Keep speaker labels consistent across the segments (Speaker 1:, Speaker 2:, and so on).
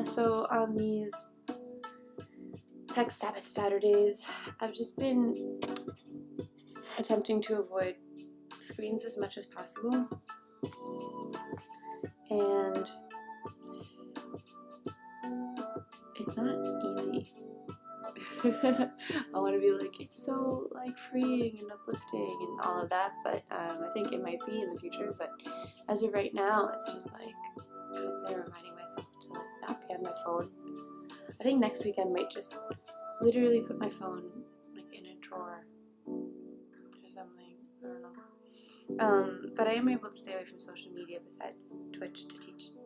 Speaker 1: Yeah, so on these Tech Sabbath Saturdays, I've just been attempting to avoid screens as much as possible. And it's not easy. I want to be like, it's so like freeing and uplifting and all of that, but I think it might be in the future. But as of right now, it's just like constantly reminding myself to like not be on my phone. I think next week I might just literally put my phone like in a drawer or something. I don't know. But I am able to stay away from social media besides Twitch to teach you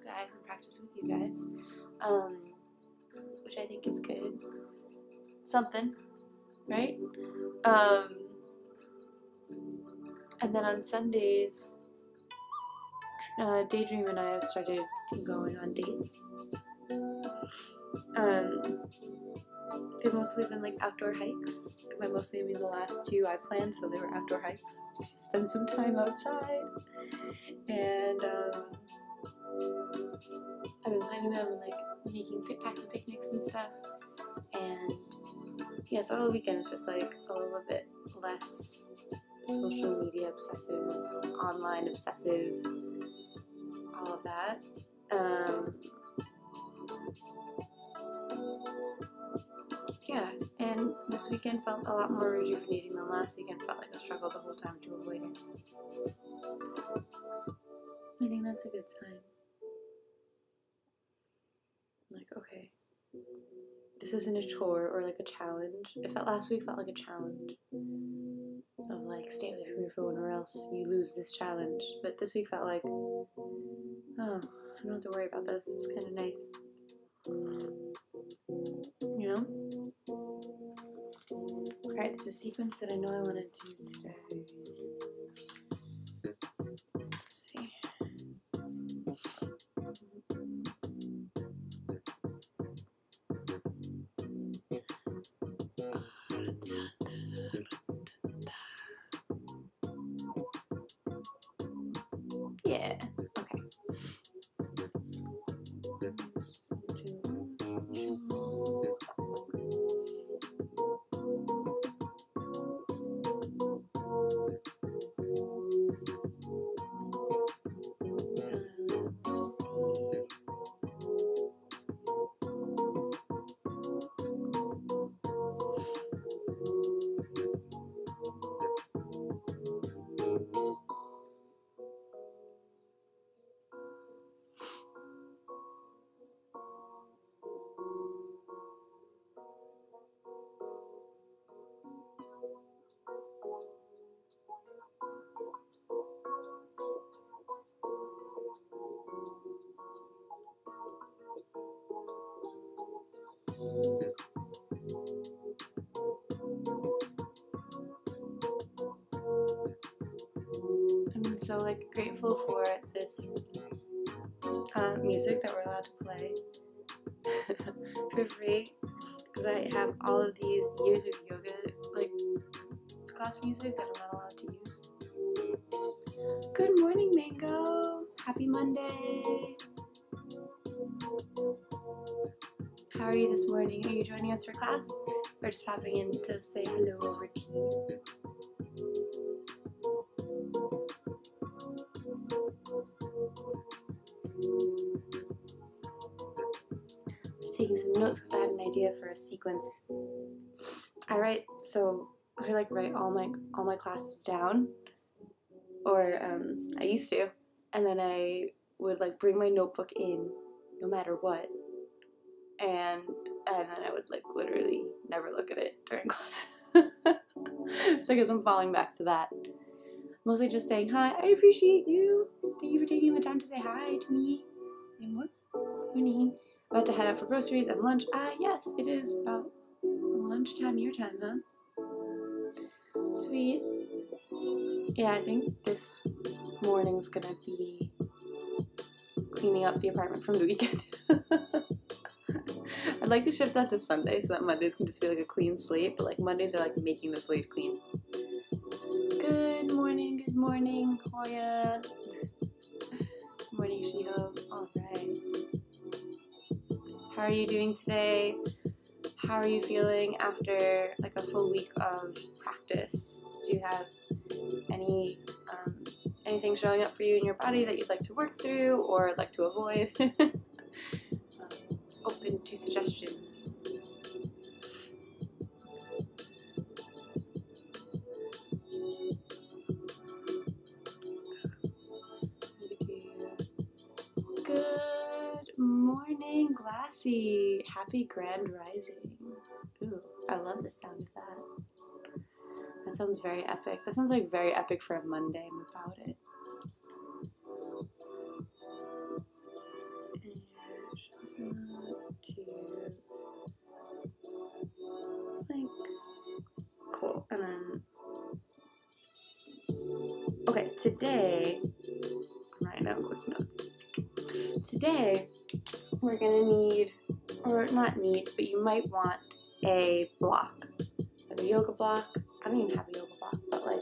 Speaker 1: guys and practice with you guys, which I think is good. Something, right? And then on Sundays, Daydream and I have started going on dates. They've mostly been like outdoor hikes. By mostly I mean the last two I planned, so they were outdoor hikes, just to spend some time outside. And I've been planning them and like packing picnics and stuff. And yeah, so all the weekend is just like a little bit less social media obsessive, online obsessive, all of that. Yeah, and this weekend felt a lot more rejuvenating than last weekend. Felt like I struggled the whole time to avoid it. I think that's a good sign. Like, okay, this isn't a chore or like a challenge. It felt last week felt like a challenge of like, stay away from your phone or else you lose this challenge. But this week felt like, oh, I don't have to worry about this. It's kind of nice, you know? Alright, there's a sequence that I know I want to do today. Let's see. Yeah, okay. I'm so like grateful for this music that we're allowed to play for free, because I have all of these years of yoga like class music that I'm not allowed to use. Good morning, Mango. Happy Monday. How are you this morning? Are you joining us for class or just popping in to say hello over tea? Just taking some notes because I had an idea for a sequence. I write all my classes down, or I used to, and then I would like bring my notebook in no matter what, and then I would like literally never look at it during class. So I guess I'm falling back to that. Mostly just saying hi. I appreciate you. Thank you for taking the time to say hi to me. And what? Morning. About to head out for groceries and lunch. Yes, it is about lunchtime your time, huh? Sweet. Yeah, I think this morning's gonna be cleaning up the apartment from the weekend. I'd like to shift that to Sunday so that Mondays can just be like a clean slate, but like Mondays are like making the slate clean. Good morning, Hoya. Good morning, Shiho. Alright. How are you doing today? How are you feeling after like a full week of practice? Do you have anything showing up for you in your body that you'd like to work through or like to avoid? Open to suggestions. Good morning, Glassy. Happy Grand Rising. Ooh, I love the sound of that. That sounds very epic. That sounds like very epic for a Monday. I'm about it. Plank. Cool. And then, okay, today, I'm writing down quick notes. Today, we're gonna need, or not need, but you might want a block, like a yoga block. I don't even have a yoga block, but like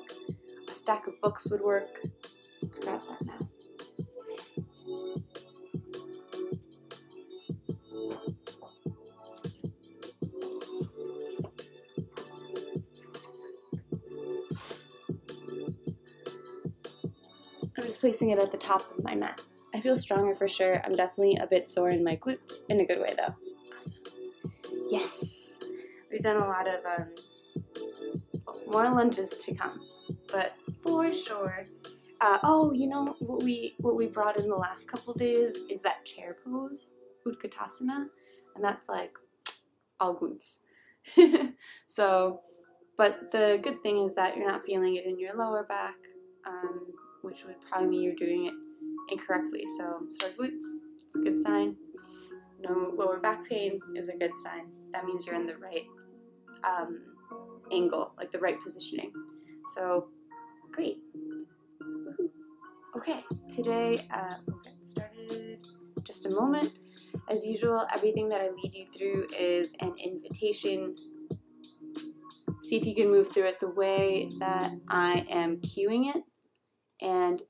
Speaker 1: a stack of books would work. Let's grab that now. I'm just placing it at the top of my mat. I feel stronger for sure. I'm definitely a bit sore in my glutes, in a good way though. Awesome. Yes, we've done a lot of more lunges to come, but for sure. Oh, you know what we brought in the last couple days is that chair pose, Utkatasana, and that's like all glutes. So, but the good thing is that you're not feeling it in your lower back, which would probably mean you're doing it incorrectly. So sore glutes, it's a good sign. No lower back pain is a good sign. That means you're in the right angle, like the right positioning. So great. Woohoo. Okay, today we'll get started in just a moment. As usual, everything that I lead you through is an invitation. See if you can move through it the way that I am cueing it. And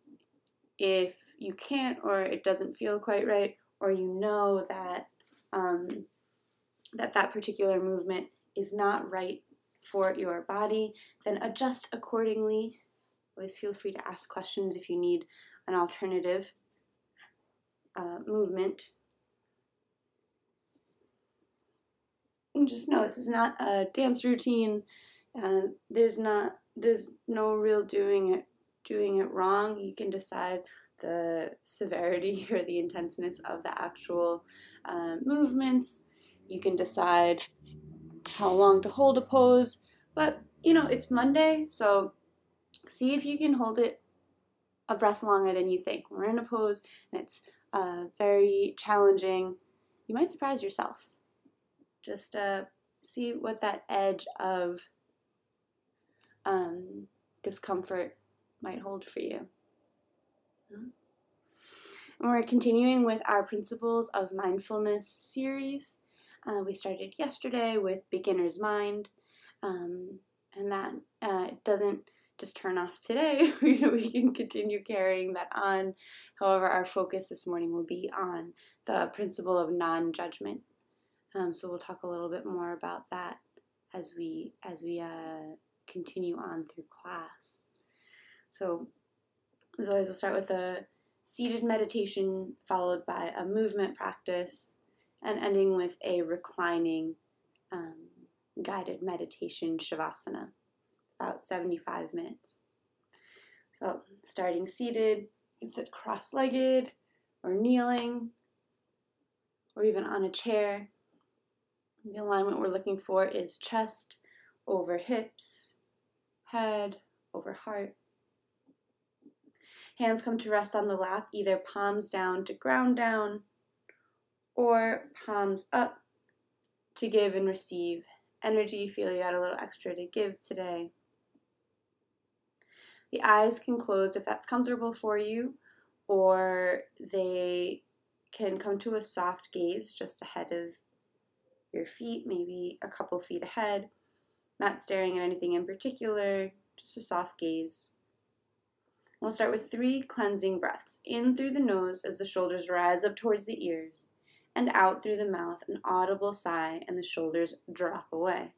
Speaker 1: if you can't, or it doesn't feel quite right, or you know that that particular movement is not right for your body, then adjust accordingly. Always feel free to ask questions if you need an alternative movement. And just know this is not a dance routine, and there's no real doing it wrong. You can decide the severity or the intenseness of the actual movements. You can decide how long to hold a pose, but you know, it's Monday, so see if you can hold it a breath longer than you think. We're in a pose and it's very challenging. You might surprise yourself. Just see what that edge of discomfort might hold for you. And we're continuing with our Principles of Mindfulness series. We started yesterday with Beginner's Mind, and that doesn't just turn off today. We can continue carrying that on. However, our focus this morning will be on the principle of non-judgment. So we'll talk a little bit more about that as we continue on through class. So as always, we'll start with a seated meditation followed by a movement practice, and ending with a reclining guided meditation, Savasana, about 75 minutes. So starting seated, you can sit cross-legged or kneeling or even on a chair. The alignment we're looking for is chest over hips, head over heart. Hands come to rest on the lap, either palms down to ground down or palms up to give and receive energy. Feel you got a little extra to give today. The eyes can close if that's comfortable for you, or they can come to a soft gaze just ahead of your feet, maybe a couple feet ahead, not staring at anything in particular, just a soft gaze. We'll start with 3 cleansing breaths. In through the nose as the shoulders rise up towards the ears, and out through the mouth, an audible sigh, and the shoulders drop away.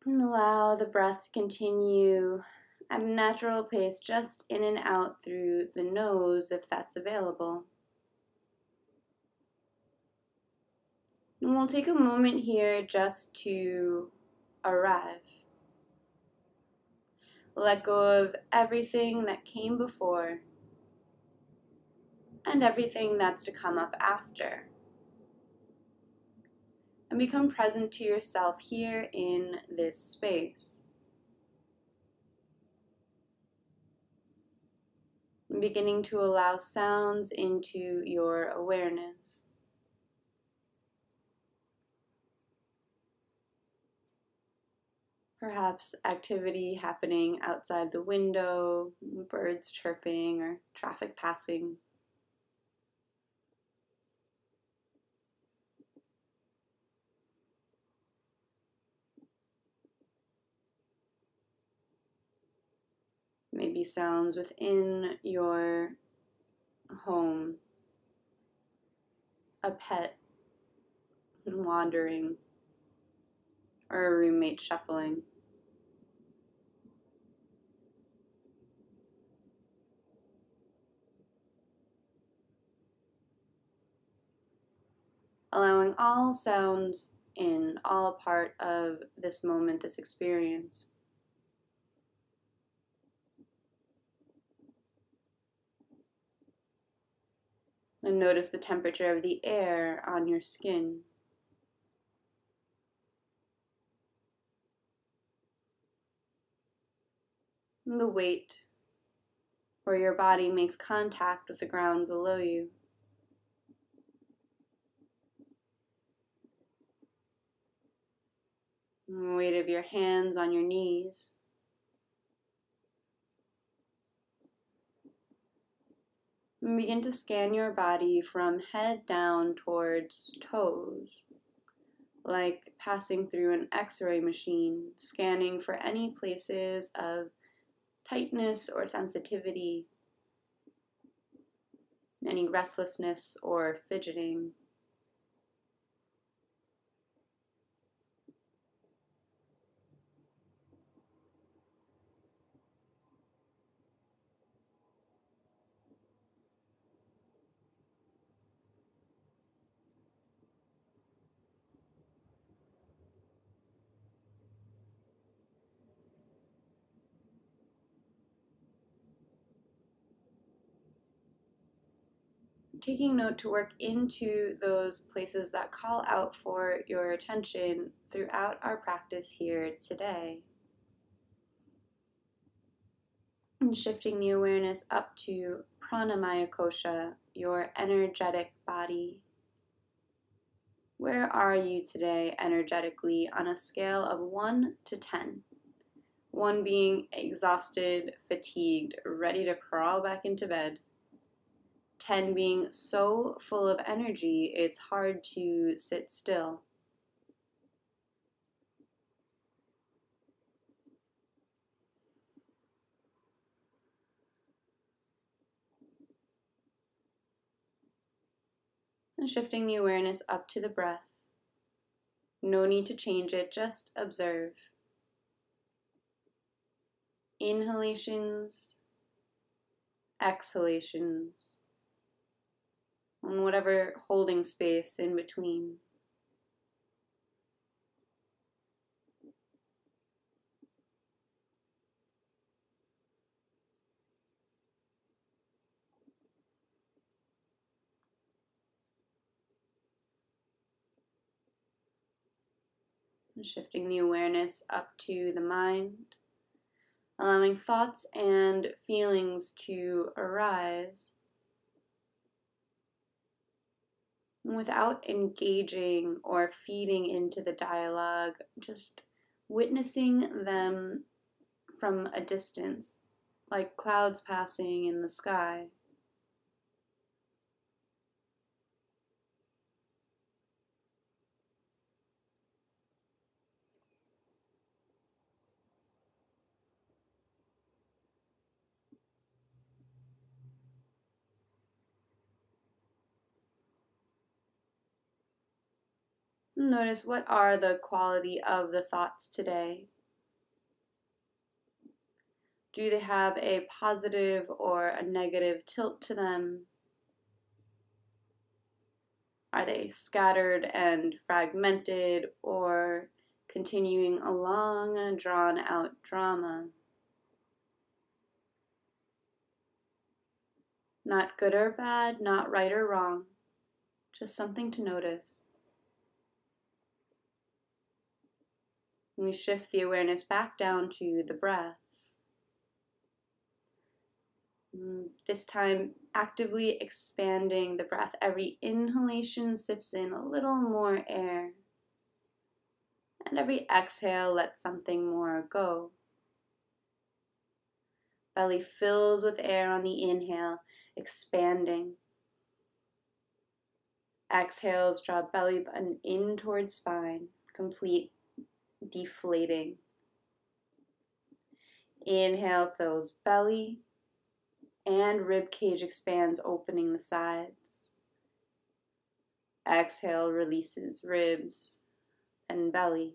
Speaker 1: And allow the breath to continue at a natural pace, just in and out through the nose if that's available. And we'll take a moment here just to arrive. Let go of everything that came before and everything that's to come up after. And become present to yourself here in this space. And beginning to allow sounds into your awareness. Perhaps activity happening outside the window, birds chirping, or traffic passing. Maybe sounds within your home, a pet wandering, or a roommate shuffling. Allowing all sounds in, all a part of this moment, this experience. And notice the temperature of the air on your skin. And the weight where your body makes contact with the ground below you. And the weight of your hands on your knees. And begin to scan your body from head down towards toes, like passing through an X-ray machine, scanning for any places of tightness or sensitivity, any restlessness or fidgeting. Taking note to work into those places that call out for your attention throughout our practice here today. And shifting the awareness up to pranamaya kosha, your energetic body. Where are you today energetically on a scale of 1 to 10? 1 being exhausted, fatigued, ready to crawl back into bed. 10 being so full of energy, it's hard to sit still. And shifting the awareness up to the breath. No need to change it, just observe. Inhalations, exhalations, and whatever holding space in between. And shifting the awareness up to the mind, allowing thoughts and feelings to arise without engaging or feeding into the dialogue, just witnessing them from a distance, like clouds passing in the sky. Notice what are the quality of the thoughts today. Do they have a positive or a negative tilt to them? Are they scattered and fragmented or continuing a long, drawn-out drama? Not good or bad, not right or wrong, just something to notice. We shift the awareness back down to the breath. This time, actively expanding the breath. Every inhalation sips in a little more air. And every exhale lets something more go. Belly fills with air on the inhale, expanding. Exhales draw belly button in towards spine, complete deflating. Inhale fills belly, and rib cage expands, opening the sides. Exhale releases ribs and belly.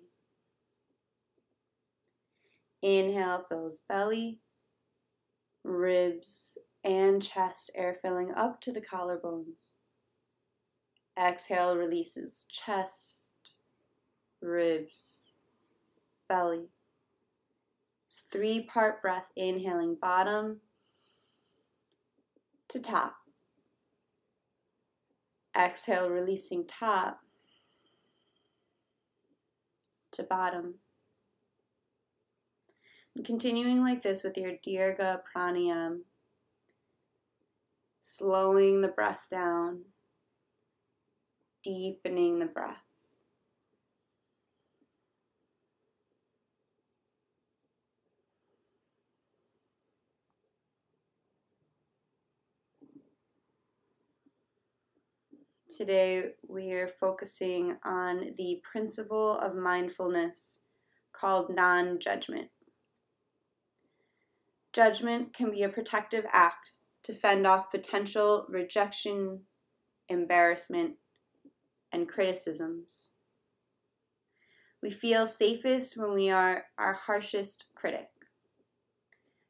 Speaker 1: Inhale fills belly, ribs, and chest, air filling up to the collarbones. Exhale releases chest, ribs, belly. It's 3-part breath, inhaling bottom to top. Exhale, releasing top to bottom. And continuing like this with your Dirga Pranayam, slowing the breath down, deepening the breath. Today we are focusing on the principle of mindfulness called non-judgment. Judgment can be a protective act to fend off potential rejection, embarrassment, and criticisms. We feel safest when we are our harshest critic.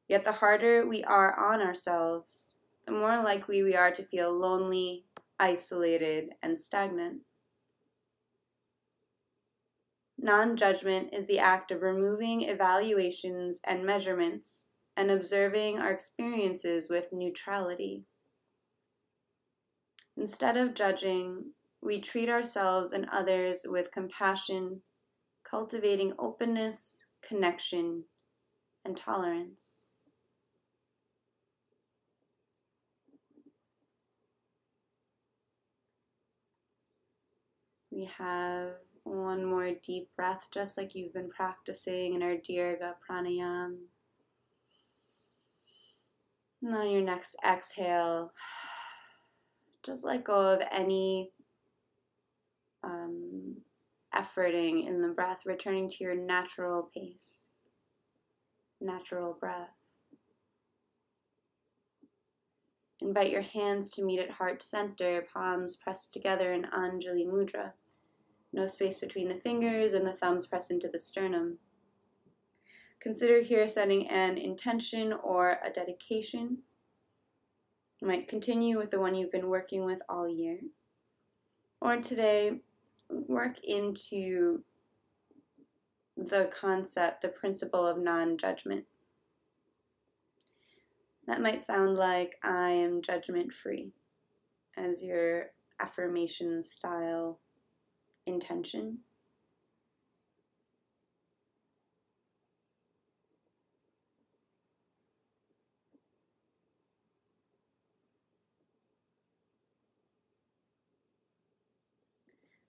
Speaker 1: Yet the harder we are on ourselves, the more likely we are to feel lonely, isolated, and stagnant. Non-judgment is the act of removing evaluations and measurements and observing our experiences with neutrality. Instead of judging, we treat ourselves and others with compassion, cultivating openness, connection, and tolerance. We have one more deep breath, just like you've been practicing in our Dirga Pranayam. And on your next exhale, just let go of any efforting in the breath, returning to your natural pace, natural breath. Invite your hands to meet at heart center, palms pressed together in Anjali Mudra. No space between the fingers, and the thumbs press into the sternum. Consider here setting an intention or a dedication. You might continue with the one you've been working with all year. Or today, work into the concept, the principle of non-judgment. That might sound like I am judgment-free as your affirmation style intention.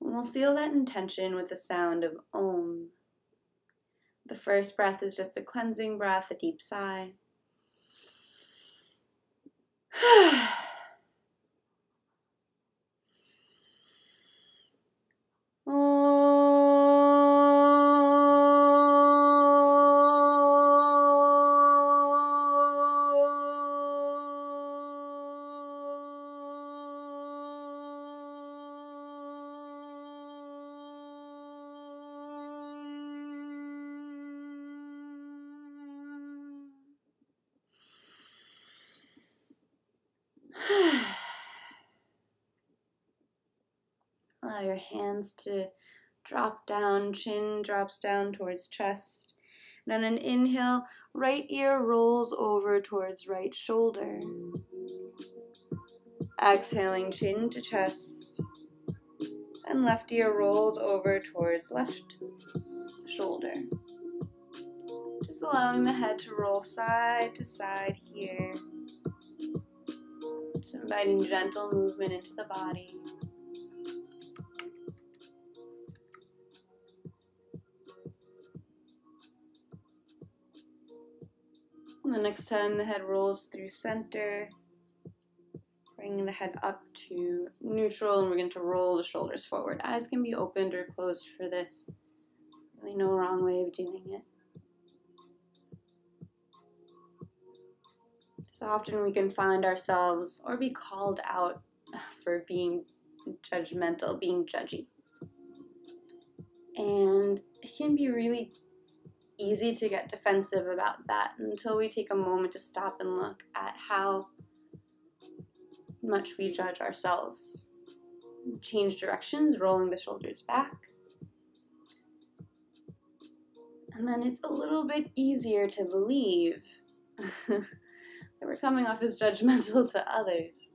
Speaker 1: And we'll seal that intention with the sound of Om. The first breath is just a cleansing breath, a deep sigh. Allow your hands to drop down, chin drops down towards chest. And on an inhale, right ear rolls over towards right shoulder. Exhaling, chin to chest. And left ear rolls over towards left shoulder. Just allowing the head to roll side to side here. Just inviting gentle movement into the body. And the next time the head rolls through center, bringing the head up to neutral, and we're going to roll the shoulders forward. Eyes can be opened or closed for this. Really no wrong way of doing it. So often we can find ourselves or be called out for being judgmental, being judgy. And it can be really easy to get defensive about that until we take a moment to stop and look at how much we judge ourselves. Change directions, rolling the shoulders back. And then it's a little bit easier to believe that we're coming off as judgmental to others.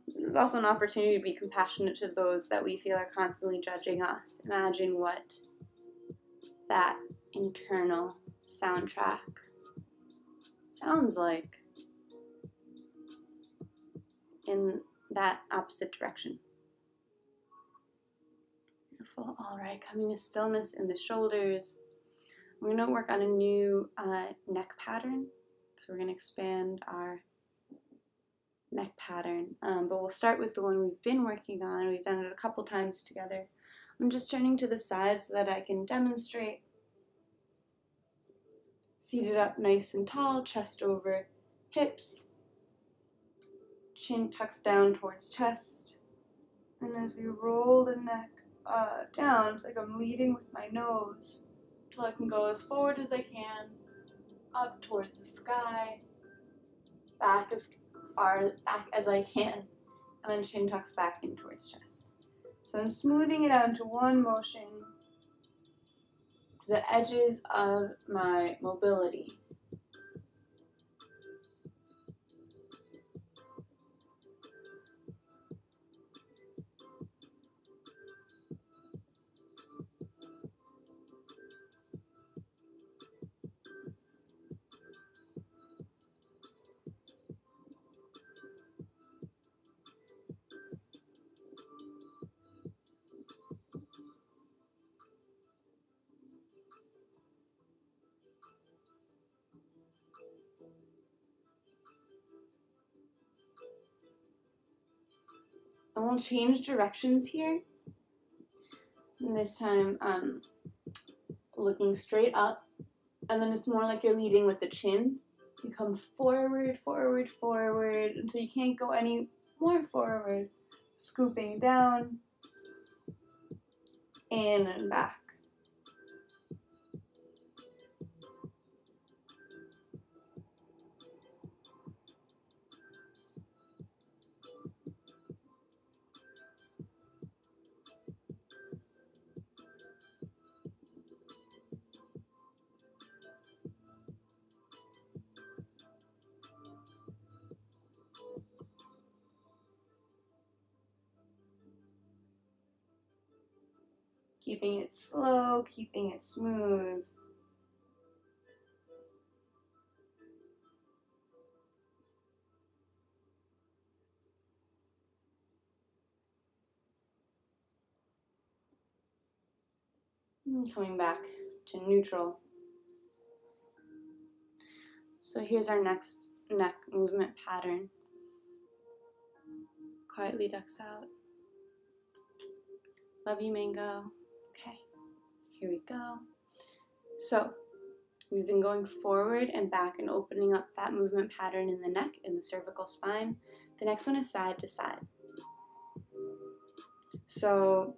Speaker 1: This is also an opportunity to be compassionate to those that we feel are constantly judging us. Imagine what that internal soundtrack sounds like in that opposite direction. Beautiful. All right, coming to stillness in the shoulders. We're going to work on a new neck pattern. So we're going to expand our neck pattern. But we'll start with the one we've been working on. We've done it a couple times together. I'm just turning to the side so that I can demonstrate. Seated up nice and tall, chest over hips. Chin tucks down towards chest. And as we roll the neck down, it's like I'm leading with my nose until I can go as forward as I can, up towards the sky, back as far back as I can, and then chin tucks back in towards chest. So I'm smoothing it out into one motion to the edges of my mobility. And we'll change directions here. And this time, looking straight up. And then it's more like you're leading with the chin. You come forward, forward, forward, until you can't go any more forward. Scooping down, in and back. Keeping it slow, keeping it smooth. And coming back to neutral. So here's our next neck movement pattern. Quietly ducks out. Love you, Mango. Okay, here we go. So, we've been going forward and back and opening up that movement pattern in the neck, in the cervical spine. The next one is side to side. So,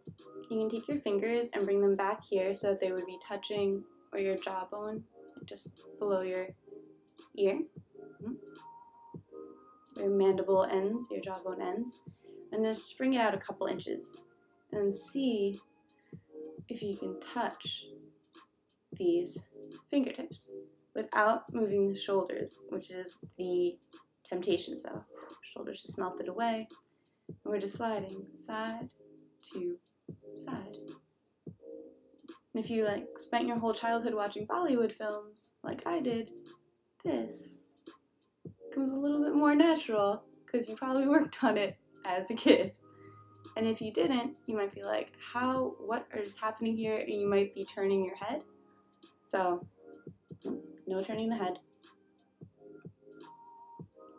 Speaker 1: you can take your fingers and bring them back here so that they would be touching or your jawbone, just below your ear. Your mandible ends, your jawbone ends. And then just bring it out a couple inches and see if you can touch these fingertips without moving the shoulders, which is the temptation. So shoulders just melted away, and we're just sliding side to side. And if you spent your whole childhood watching Bollywood films like I did, this comes a little bit more natural because you probably worked on it as a kid. And if you didn't, you might be like, what is happening here? And you might be turning your head. So, no turning the head.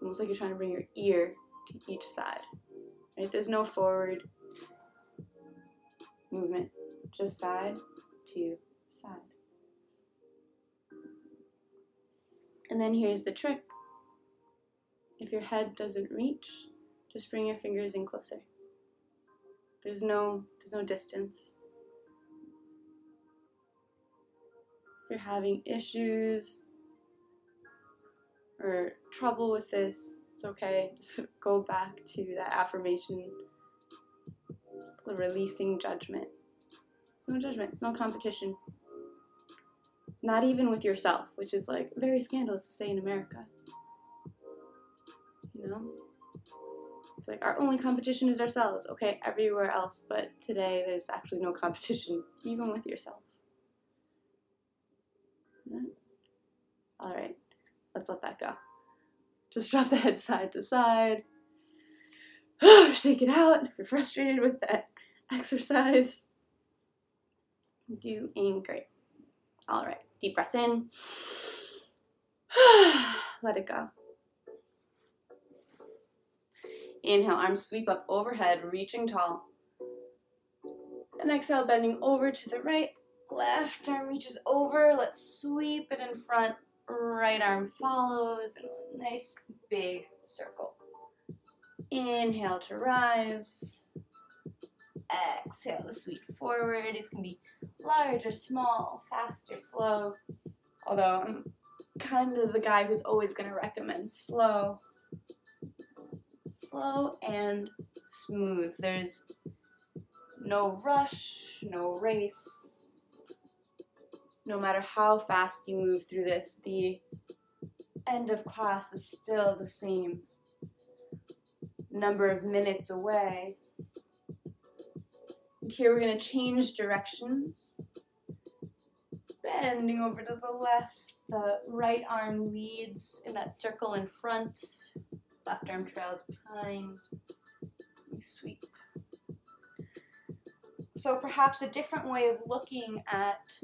Speaker 1: Almost like you're trying to bring your ear to each side. Right? There's no forward movement, just side to side. And then here's the trick. If your head doesn't reach, just bring your fingers in closer. There's no distance. If you're having issues or trouble with this, it's okay. Just go back to that affirmation, releasing judgment. It's no judgment. It's no competition. Not even with yourself, which is very scandalous to say in America. You know? It's our only competition is ourselves. Okay, everywhere else, but today there's actually no competition, even with yourself. Alright, let's let that go. Just drop the head side to side. Shake it out if you're frustrated with that exercise. Doing great. Alright, deep breath in. Let it go. Inhale, arms sweep up overhead, reaching tall. And exhale, bending over to the right. Left arm reaches over. Let's sweep it in front. Right arm follows in a nice big circle. Inhale to rise. Exhale to sweep forward. These can be large or small, fast or slow. Although I'm kind of the guy who's always going to recommend slow. Slow and smooth. There's no rush, no race. No matter how fast you move through this, the end of class is still the same number of minutes away. And here we're going to change directions. Bending over to the left. The right arm leads in that circle in front. Left arm trails behind. We sweep. So perhaps a different way of looking at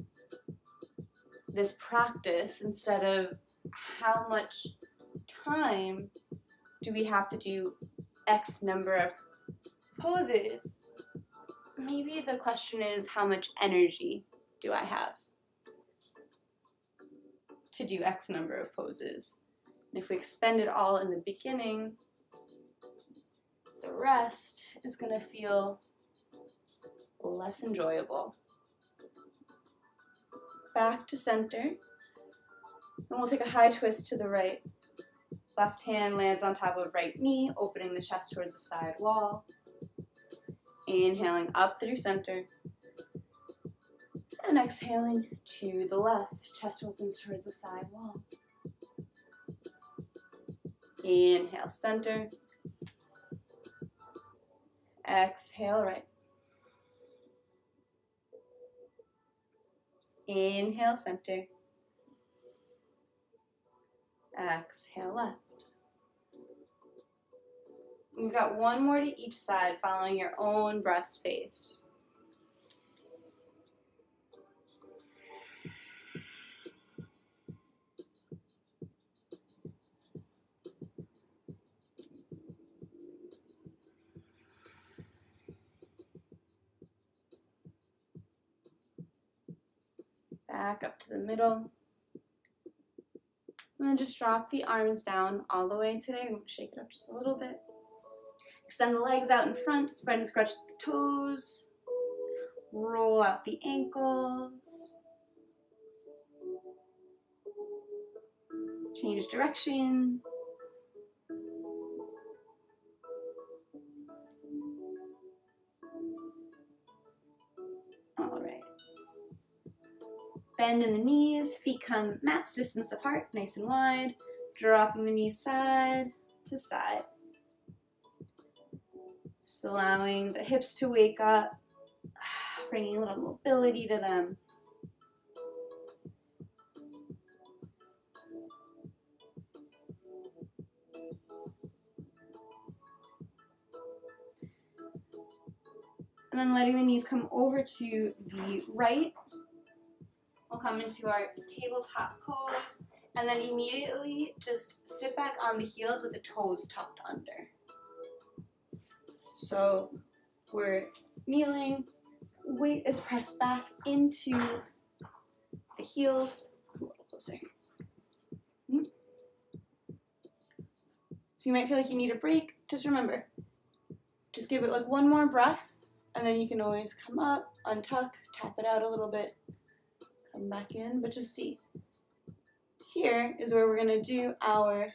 Speaker 1: this practice, instead of how much time do we have to do X number of poses, maybe the question is, how much energy do I have to do X number of poses? And if we expend it all in the beginning, the rest is going to feel less enjoyable. Back to center. And we'll take a high twist to the right. Left hand lands on top of right knee, opening the chest towards the side wall. Inhaling up through center. And exhaling to the left. Chest opens towards the side wall. Inhale, center. Exhale, right. Inhale, center. Exhale, left. We've got one more to each side, following your own breath space. back up to the middle. And then just drop the arms down all the way today. I'm going to shake it up just a little bit. Extend the legs out in front, spread and scratch the toes. Roll out the ankles. Change direction. All right. Bend in the knees, feet come mat's distance apart, nice and wide. Dropping the knees side to side. Just allowing the hips to wake up, bringing a little mobility to them. And then letting the knees come over to the right. We'll come into our tabletop pose. And then immediately just sit back on the heels with the toes tucked under. So we're kneeling. Weight is pressed back into the heels. A little closer. So you might feel like you need a break. Just remember, just give it like one more breath. And then you can always come up, untuck, tap it out a little bit, come back in, but just see. Here is where we're going to do our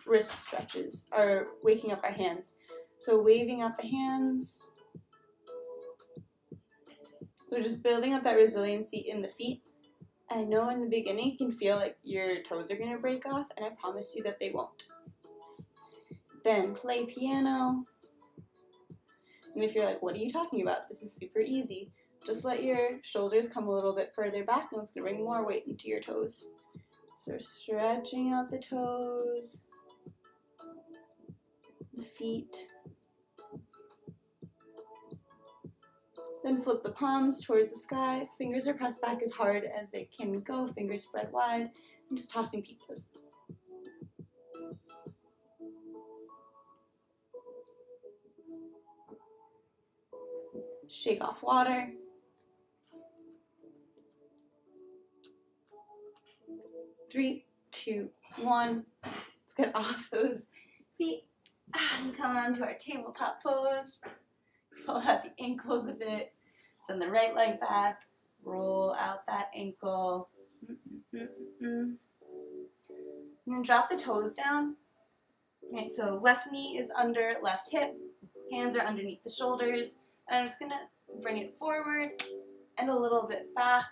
Speaker 1: wrist stretches, or waking up our hands. So waving out the hands. So just building up that resiliency in the feet. I know in the beginning you can feel like your toes are going to break off, and I promise you that they won't. Then play piano. And if you're like, what are you talking about? This is super easy. Just let your shoulders come a little bit further back, and it's going to bring more weight into your toes. So stretching out the toes, the feet. Then flip the palms towards the sky. Fingers are pressed back as hard as they can go. Fingers spread wide. And just tossing pizzas. Shake off water. Three, two, one. Let's get off those feet and come on to our tabletop pose. Pull out the ankles a bit. Send the right leg back. Roll out that ankle. And then drop the toes down. Okay, so left knee is under left hip. Hands are underneath the shoulders. And I'm just going to bring it forward and a little bit back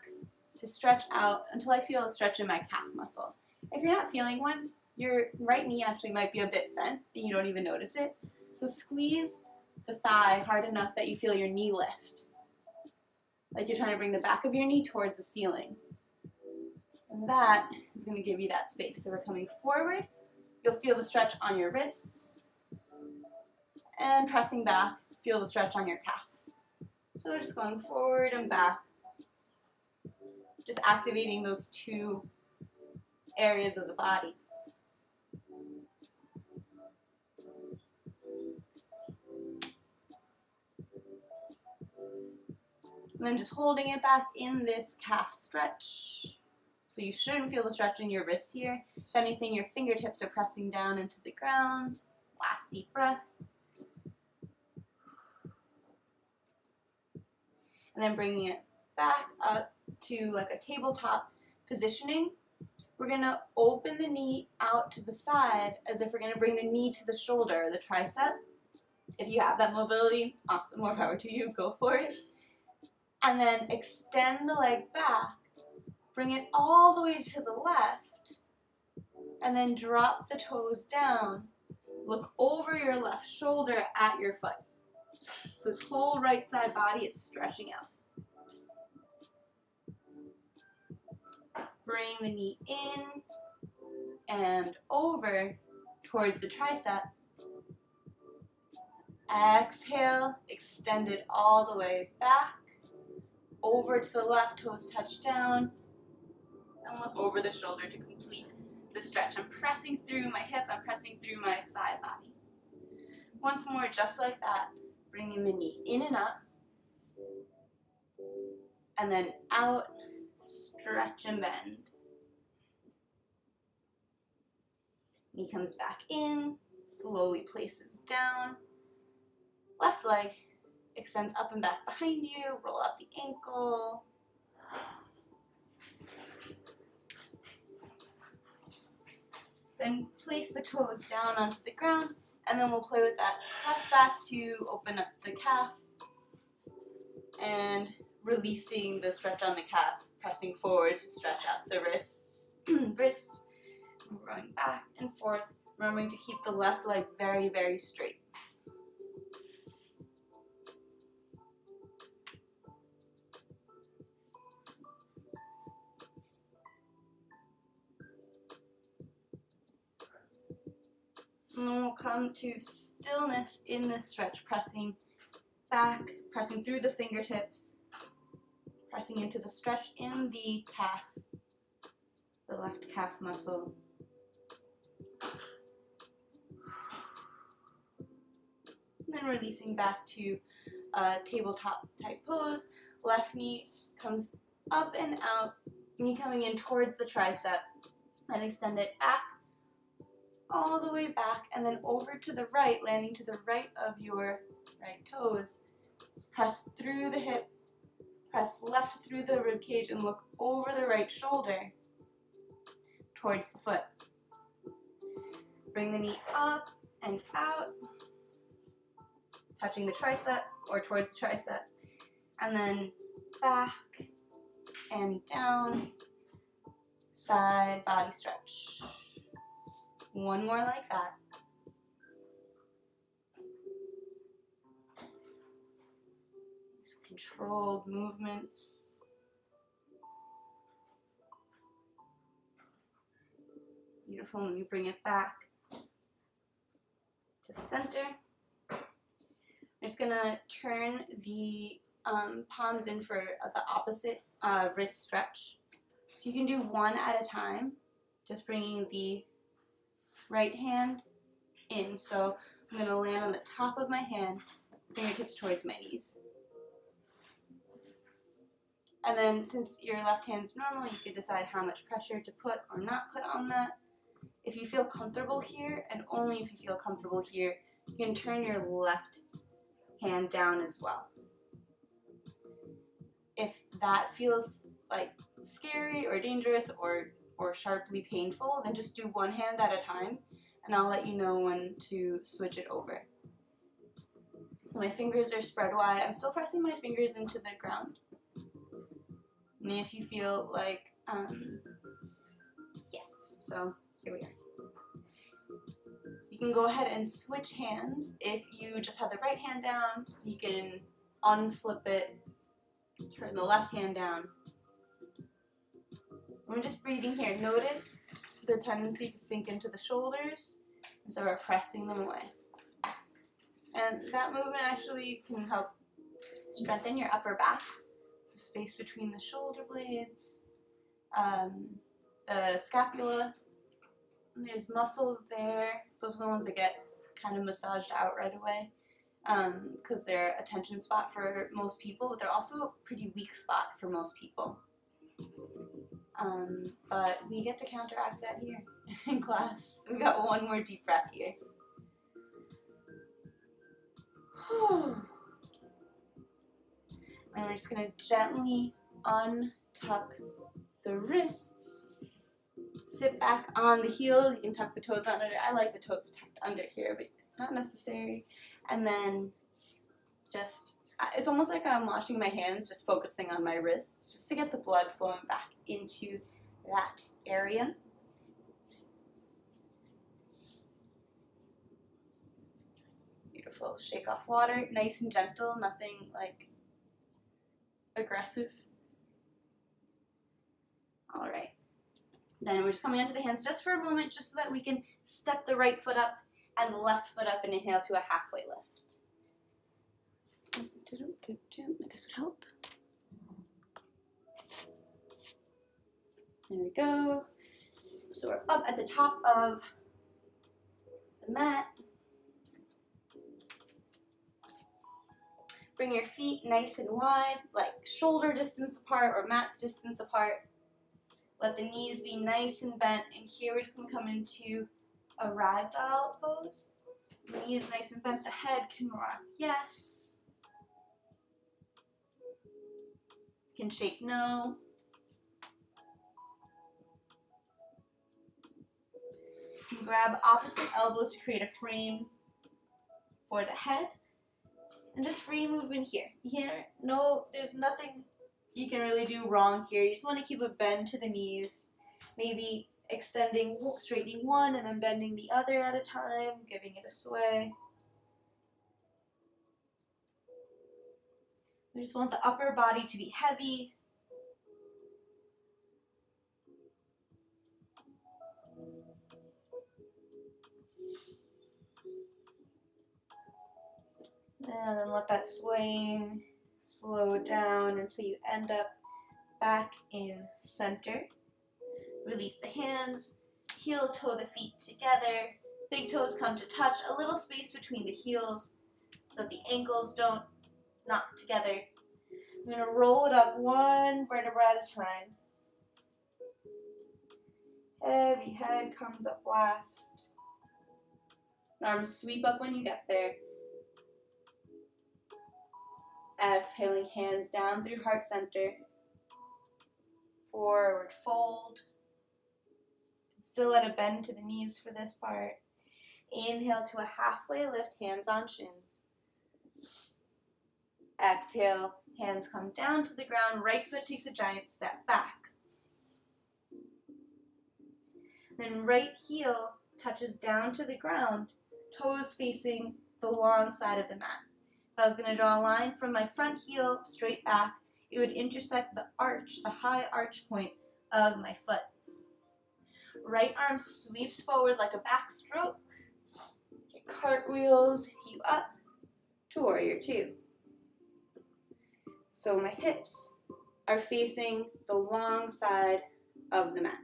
Speaker 1: to stretch out until I feel a stretch in my calf muscle. If you're not feeling one, your right knee actually might be a bit bent and you don't even notice it. So squeeze the thigh hard enough that you feel your knee lift. Like you're trying to bring the back of your knee towards the ceiling. And that is going to give you that space. So we're coming forward. You'll feel the stretch on your wrists. And pressing back, feel the stretch on your calf. So just going forward and back. Just activating those two areas of the body. And then just holding it back in this calf stretch. So you shouldn't feel the stretch in your wrists here. If anything, your fingertips are pressing down into the ground. Last deep breath. And then bringing it back up to like a tabletop positioning. We're going to open the knee out to the side as if we're going to bring the knee to the shoulder, the tricep. If you have that mobility, awesome, more power to you, go for it. And then extend the leg back, bring it all the way to the left, and then drop the toes down. Look over your left shoulder at your foot. So this whole right side body is stretching out. Bring the knee in and over towards the tricep. Exhale, extend it all the way back. Over to the left, toes touch down. And look over the shoulder to complete the stretch. I'm pressing through my hip, I'm pressing through my side body. Once more, just like that. Bringing the knee in and up, and then out, stretch and bend. Knee comes back in, slowly places down. Left leg extends up and back behind you, roll out the ankle. Then place the toes down onto the ground, and then we'll play with that. Press back to open up the calf, and releasing the stretch on the calf, pressing forward to stretch out the wrists. Wrists, rowing back and forth, remembering to keep the left leg very, very straight. And then we'll come to stillness in this stretch, pressing back, pressing through the fingertips, pressing into the stretch in the calf, the left calf muscle. And then releasing back to a tabletop type pose. Left knee comes up and out, knee coming in towards the tricep, then extend it back, all the way back, and then over to the right, landing to the right of your right toes. Press through the hip, press left through the rib cage, and look over the right shoulder towards the foot. Bring the knee up and out, touching the tricep or towards the tricep, and then back and down, side body stretch. One more like that. These controlled movements. Beautiful. When you bring it back to center, I'm just gonna turn the palms in for the opposite wrist stretch. So you can do one at a time, just bringing the right hand in. So I'm going to land on the top of my hand, fingertips towards my knees. And then since your left hand's normal, you can decide how much pressure to put or not put on that. If you feel comfortable here, and only if you feel comfortable here, you can turn your left hand down as well. If that feels like scary or dangerous or sharply painful, then just do one hand at a time, and I'll let you know when to switch it over. So my fingers are spread wide. I'm still pressing my fingers into the ground. And if you feel like, yes, so here we are. You can go ahead and switch hands. If you just have the right hand down, you can unflip it, turn the left hand down. We're just breathing here. Notice the tendency to sink into the shoulders, and so we're pressing them away. And that movement actually can help strengthen your upper back. So space between the shoulder blades, the scapula. And there's muscles there. Those are the ones that get kind of massaged out right away because they're a tension spot for most people, but they're also a pretty weak spot for most people. But we get to counteract that here in class. We got one more deep breath here. And we're just going to gently untuck the wrists. Sit back on the heel. You can tuck the toes under. I like the toes tucked under here, but it's not necessary. And then just, it's almost like I'm washing my hands, just focusing on my wrists, just to get the blood flowing back into that area. Beautiful. Shake off water, nice and gentle, nothing like aggressive. All right. Then we're just coming onto the hands just for a moment, just so that we can step the right foot up and the left foot up and inhale to a halfway lift. This would help. There we go. So we're up at the top of the mat. Bring your feet nice and wide, like shoulder distance apart or mat's distance apart. Let the knees be nice and bent, and here we're just going to come into a ragdoll pose. The knees nice and bent, the head can rock yes. Can shake no. You can grab opposite elbows to create a frame for the head. And just free movement here. There's nothing you can really do wrong here. You just want to keep a bend to the knees. Maybe extending, straightening one and then bending the other at a time, giving it a sway. We just want the upper body to be heavy. And then let that swaying slow down until you end up back in center. Release the hands, heel toe the feet together. Big toes come to touch, a little space between the heels so that the ankles don't knock together. I'm going to roll it up one vertebra at a time. Heavy head comes up last. Arms sweep up when you get there. Exhaling, hands down through heart center. Forward fold. Still let a bend to the knees for this part. Inhale to a halfway lift, hands on shins. Exhale, hands come down to the ground, right foot takes a giant step back. Then right heel touches down to the ground, toes facing the long side of the mat. If I was going to draw a line from my front heel straight back, it would intersect the arch, the high arch point of my foot. Right arm sweeps forward like a backstroke. It cartwheels you up to warrior two. So my hips are facing the long side of the mat.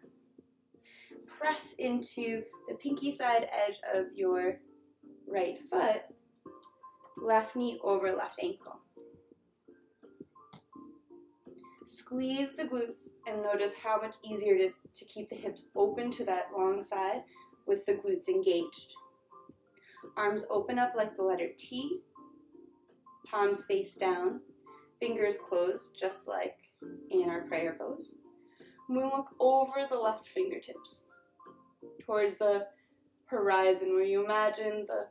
Speaker 1: Press into the pinky side edge of your right foot, left knee over left ankle. Squeeze the glutes and notice how much easier it is to keep the hips open to that long side with the glutes engaged. Arms open up like the letter T, palms face down, fingers closed just like in our prayer pose. Moonwalk over the left fingertips towards the horizon where you imagine the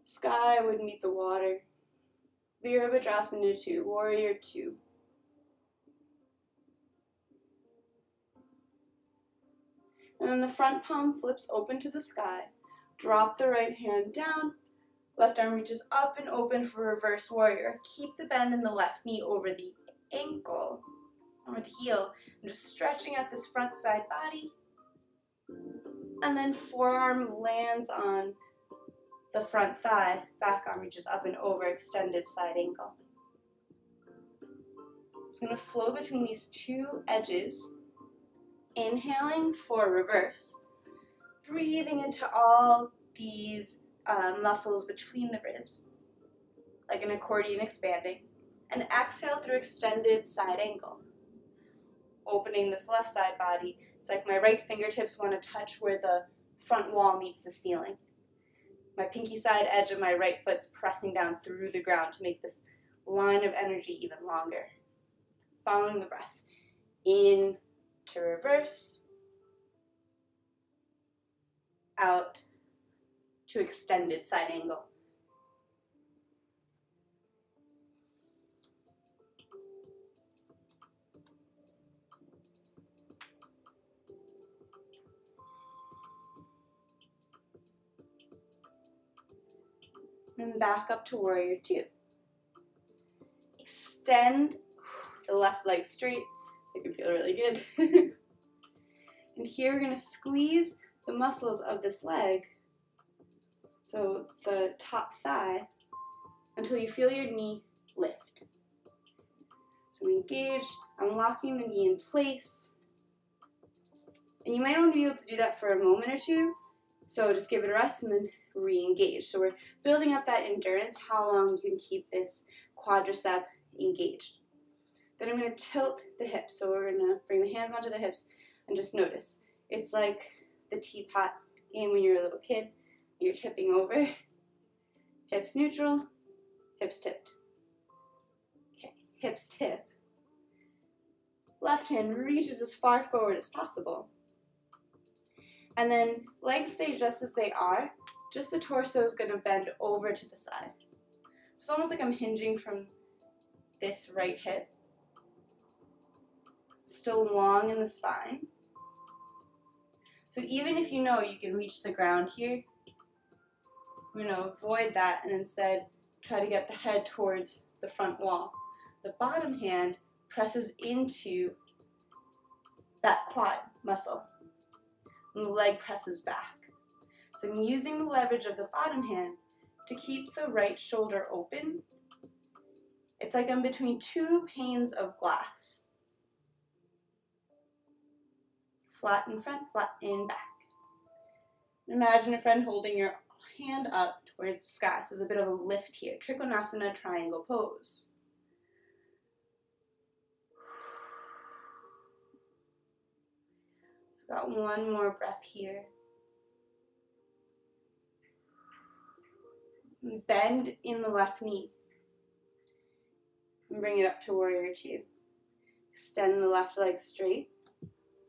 Speaker 1: sky would meet the water. Virabhadrasana 2, warrior 2. And then the front palm flips open to the sky. Drop the right hand down. Left arm reaches up and open for reverse warrior. Keep the bend in the left knee over the ankle, or the heel. I'm just stretching out this front side body. And then forearm lands on the front thigh. Back arm reaches up and over, extended side ankle. It's going to flow between these two edges. Inhaling for reverse. Breathing into all these muscles between the ribs, like an accordion expanding. And exhale through extended side ankle. Opening this left side body. It's like my right fingertips want to touch where the front wall meets the ceiling. My pinky side edge of my right foot's pressing down through the ground to make this line of energy even longer. Following the breath. In to reverse. Out to extended side angle. And back up to warrior 2. Extend the left leg straight. It can feel really good. And here we're going to squeeze the muscles of this leg, so the top thigh, until you feel your knee lift. So we engage, I'm locking the knee in place. And you might only be able to do that for a moment or two, so just give it a rest and then re-engage. So we're building up that endurance, how long you can keep this quadricep engaged. Then I'm going to tilt the hips. So we're going to bring the hands onto the hips and just notice. It's like the teapot game when you're a little kid. You're tipping over. Hips neutral, hips tipped. Okay, hips tip. Left hand reaches as far forward as possible. And then legs stay just as they are. Just the torso is going to bend over to the side. It's almost like I'm hinging from this right hip. Still long in the spine. So even if you know you can reach the ground here, we're going to avoid that and instead try to get the head towards the front wall. The bottom hand presses into that quad muscle, and the leg presses back. So I'm using the leverage of the bottom hand to keep the right shoulder open. It's like I'm between two panes of glass. Flat in front, flat in back. Imagine a friend holding your hand up towards the sky. So there's a bit of a lift here. Trikonasana triangle pose. Got one more breath here. Bend in the left knee. And bring it up to warrior two. Extend the left leg straight.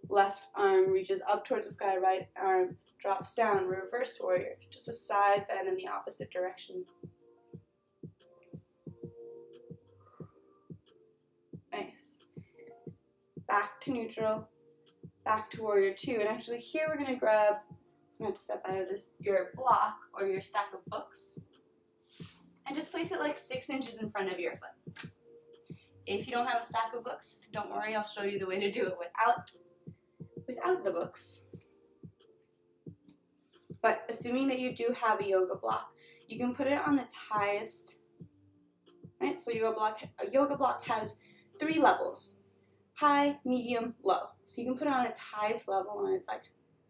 Speaker 1: Left arm reaches up towards the sky, right arm drops down, reverse warrior. Just a side bend in the opposite direction. Nice. Back to neutral, back to warrior two. And actually here we're going to grab, so I'm going to step out of this, your block or your stack of books, and just place it like 6 inches in front of your foot. If you don't have a stack of books, don't worry, I'll show you the way to do it without the books. But assuming that you do have a yoga block, you can put it on its highest, right? So a yoga block has 3 levels: high, medium, low. So you can put it on its highest level, and it's like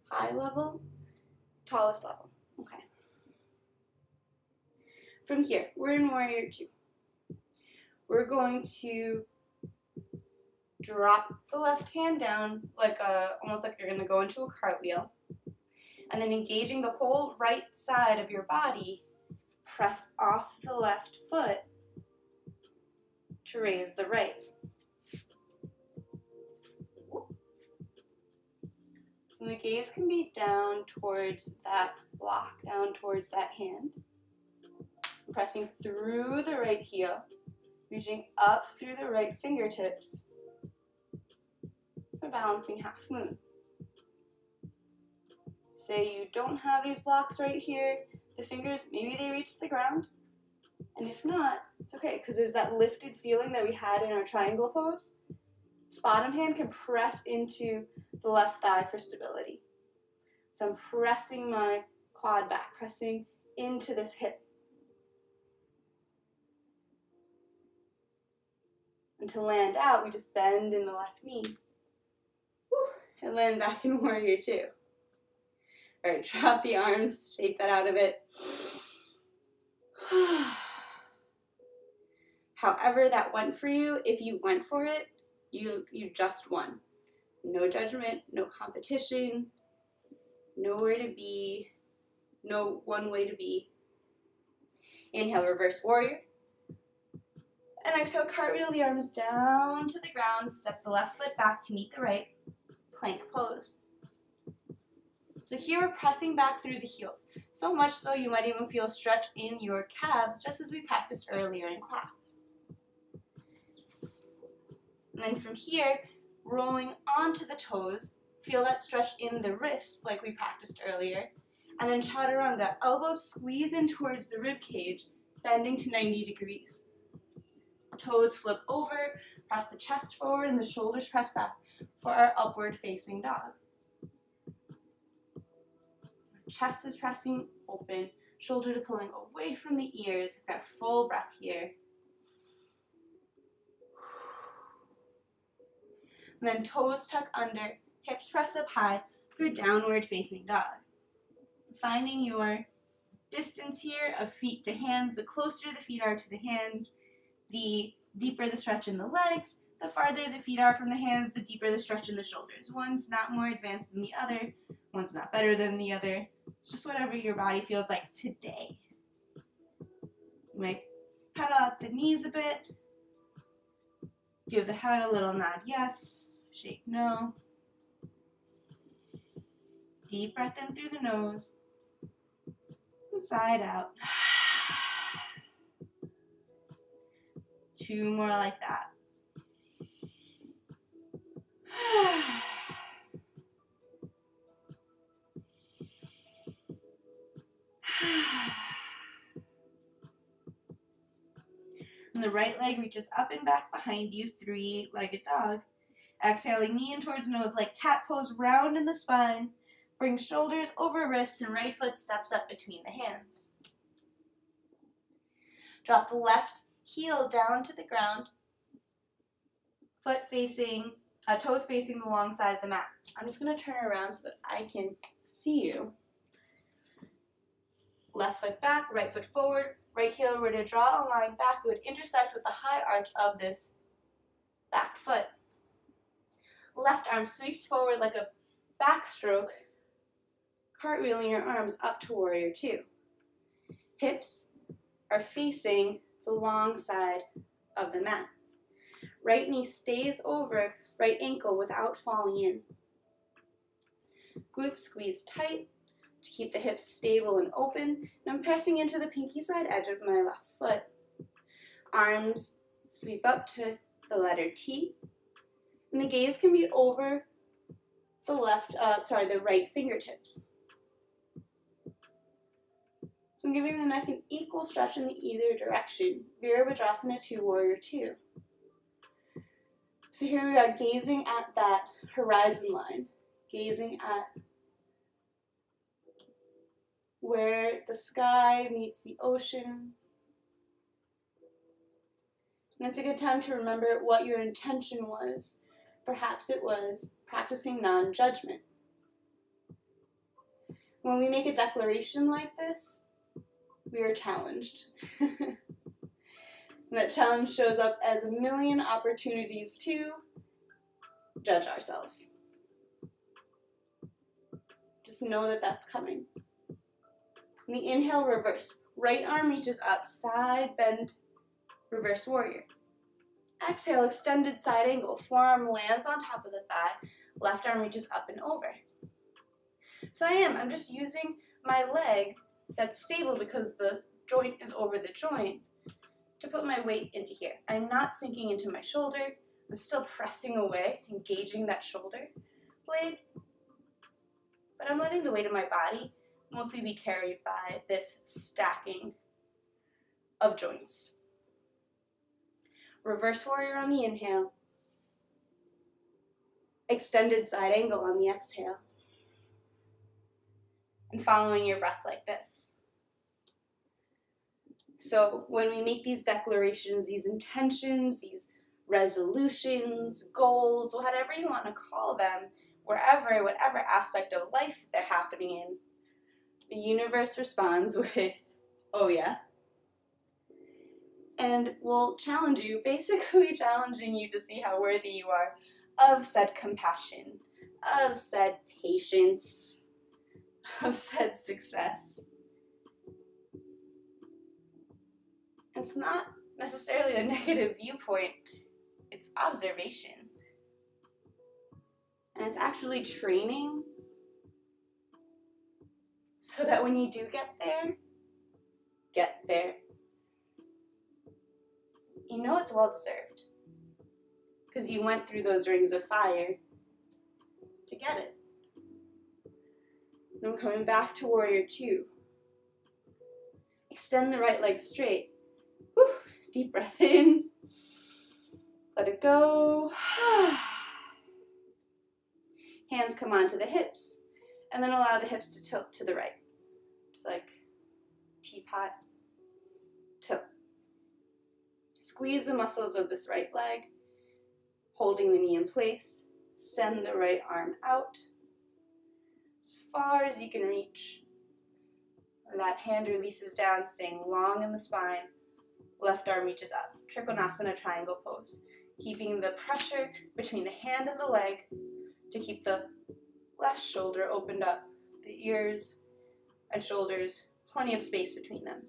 Speaker 1: high level, tallest level. Okay. From here, we're in warrior two. We're going to drop the left hand down like almost like you're going to go into a cartwheel, and then engaging the whole right side of your body, press off the left foot to raise the right. So the gaze can be down towards that block, down towards that hand, pressing through the right heel, reaching up through the right fingertips. For balancing half moon. Say you don't have these blocks right here, the fingers, maybe they reach the ground, and if not, it's okay, because there's that lifted feeling that we had in our triangle pose. This bottom hand can press into the left thigh for stability. So I'm pressing my quad back, pressing into this hip. And to land out, we just bend in the left knee. And land back in warrior two. All right, drop the arms, shake that out of it. However that went for you, if you went for it, you just won. No judgment, no competition, nowhere to be, no one way to be. Inhale, reverse warrior. And exhale, cartwheel the arms down to the ground, step the left foot back to meet the right. Plank pose. So here we're pressing back through the heels. So much so you might even feel a stretch in your calves, just as we practiced earlier in class. And then from here, rolling onto the toes, feel that stretch in the wrists like we practiced earlier. And then chaturanga, elbows squeeze in towards the rib cage, bending to 90 degrees. Toes flip over, press the chest forward and the shoulders press back for our upward facing dog. Chest is pressing open, shoulders are pulling away from the ears. We've got a full breath here. And then toes tuck under, hips press up high for downward facing dog. Finding your distance here of feet to hands. The closer the feet are to the hands, The deeper the stretch in the legs, the farther the feet are from the hands, the deeper the stretch in the shoulders. One's not more advanced than the other. One's not better than the other. It's just whatever your body feels like today. You might pedal out the knees a bit. Give the head a little nod, yes. Shake, no. Deep breath in through the nose. Inside out. 2 more like that. And the right leg reaches up and back behind you, 3-legged dog. Exhaling, knee in towards nose like cat pose, round in the spine. Bring shoulders over wrists and right foot steps up between the hands. Drop the left heel down to the ground. Toes facing the long side of the mat. I'm just going to turn around so that I can see you. Left foot back, right foot forward. Right heel were to draw a line back, it would intersect with the high arch of this back foot. Left arm sweeps forward like a backstroke, cartwheeling your arms up to warrior 2. Hips are facing the long side of the mat. Right knee stays over right ankle without falling in. Glutes squeeze tight to keep the hips stable and open, and I'm pressing into the pinky side edge of my left foot. Arms sweep up to the letter T, and the gaze can be over the right fingertips. So I'm giving the neck an equal stretch in either direction. Virabhadrasana to warrior 2. So here we are gazing at that horizon line, gazing at where the sky meets the ocean. And it's a good time to remember what your intention was. Perhaps it was practicing non-judgment. When we make a declaration like this, we are challenged. And that challenge shows up as a million opportunities to judge ourselves. Just know that that's coming. And the inhale, reverse. Right arm reaches up, side bend, reverse warrior. Exhale, extended side angle. Forearm lands on top of the thigh. Left arm reaches up and over. So I'm just using my leg that's stable because the joint is over the joint to put my weight into here. I'm not sinking into my shoulder. I'm still pressing away, engaging that shoulder blade. But I'm letting the weight of my body mostly be carried by this stacking of joints. Reverse warrior on the inhale. Extended side angle on the exhale. And following your breath like this. So when we make these declarations, these intentions, these resolutions, goals, whatever you want to call them, whatever aspect of life they're happening in, the universe responds with, oh yeah. And will challenge you, basically challenging you to see how worthy you are of said compassion, of said patience, of said success. It's not necessarily a negative viewpoint, it's observation. And it's actually training so that when you do get there, you know it's well-deserved. Because you went through those rings of fire to get it. Then coming back to warrior 2. Extend the right leg straight. Whew. Deep breath in. Let it go. Hands come onto the hips. And then allow the hips to tilt to the right. Just like teapot tilt. Squeeze the muscles of this right leg, holding the knee in place. Send the right arm out as far as you can reach. And that hand releases down, staying long in the spine, Left arm reaches up. Trikonasana triangle pose. Keeping the pressure between the hand and the leg to keep the left shoulder opened up. The ears and shoulders, plenty of space between them.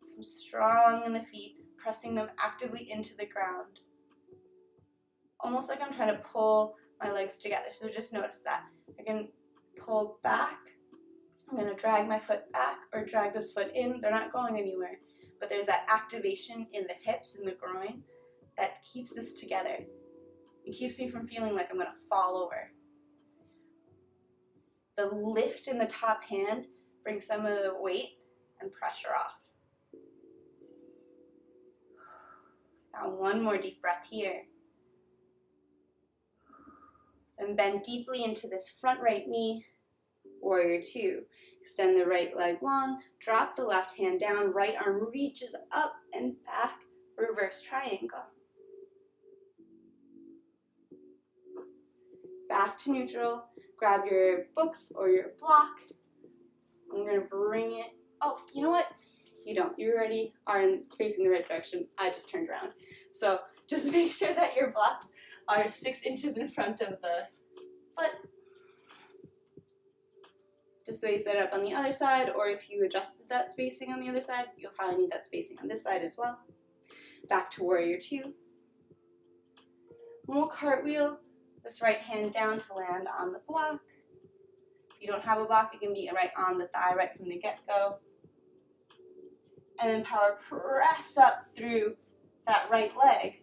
Speaker 1: So I'm strong in the feet, pressing them actively into the ground. Almost like I'm trying to pull my legs together. So just notice that. I can pull back. I'm going to drag my foot back or drag this foot in. They're not going anywhere. But there's that activation in the hips and the groin that keeps this together. It keeps me from feeling like I'm going to fall over. The lift in the top hand brings some of the weight and pressure off. Now one more deep breath here. Then bend deeply into this front right knee, warrior two. Extend the right leg long, drop the left hand down, right arm reaches up and back, reverse triangle. Back to neutral, grab your books or your block. I'm gonna bring it, oh, you know what? You don't, you already are facing the right direction. I just turned around. So just make sure that your blocks are 6 inches in front of the foot. Just the way you set it up on the other side, or if you adjusted that spacing on the other side, you'll probably need that spacing on this side as well. Back to warrior two. We'll cartwheel this right hand down to land on the block. If you don't have a block, it can be right on the thigh right from the get-go. And then power press up through that right leg.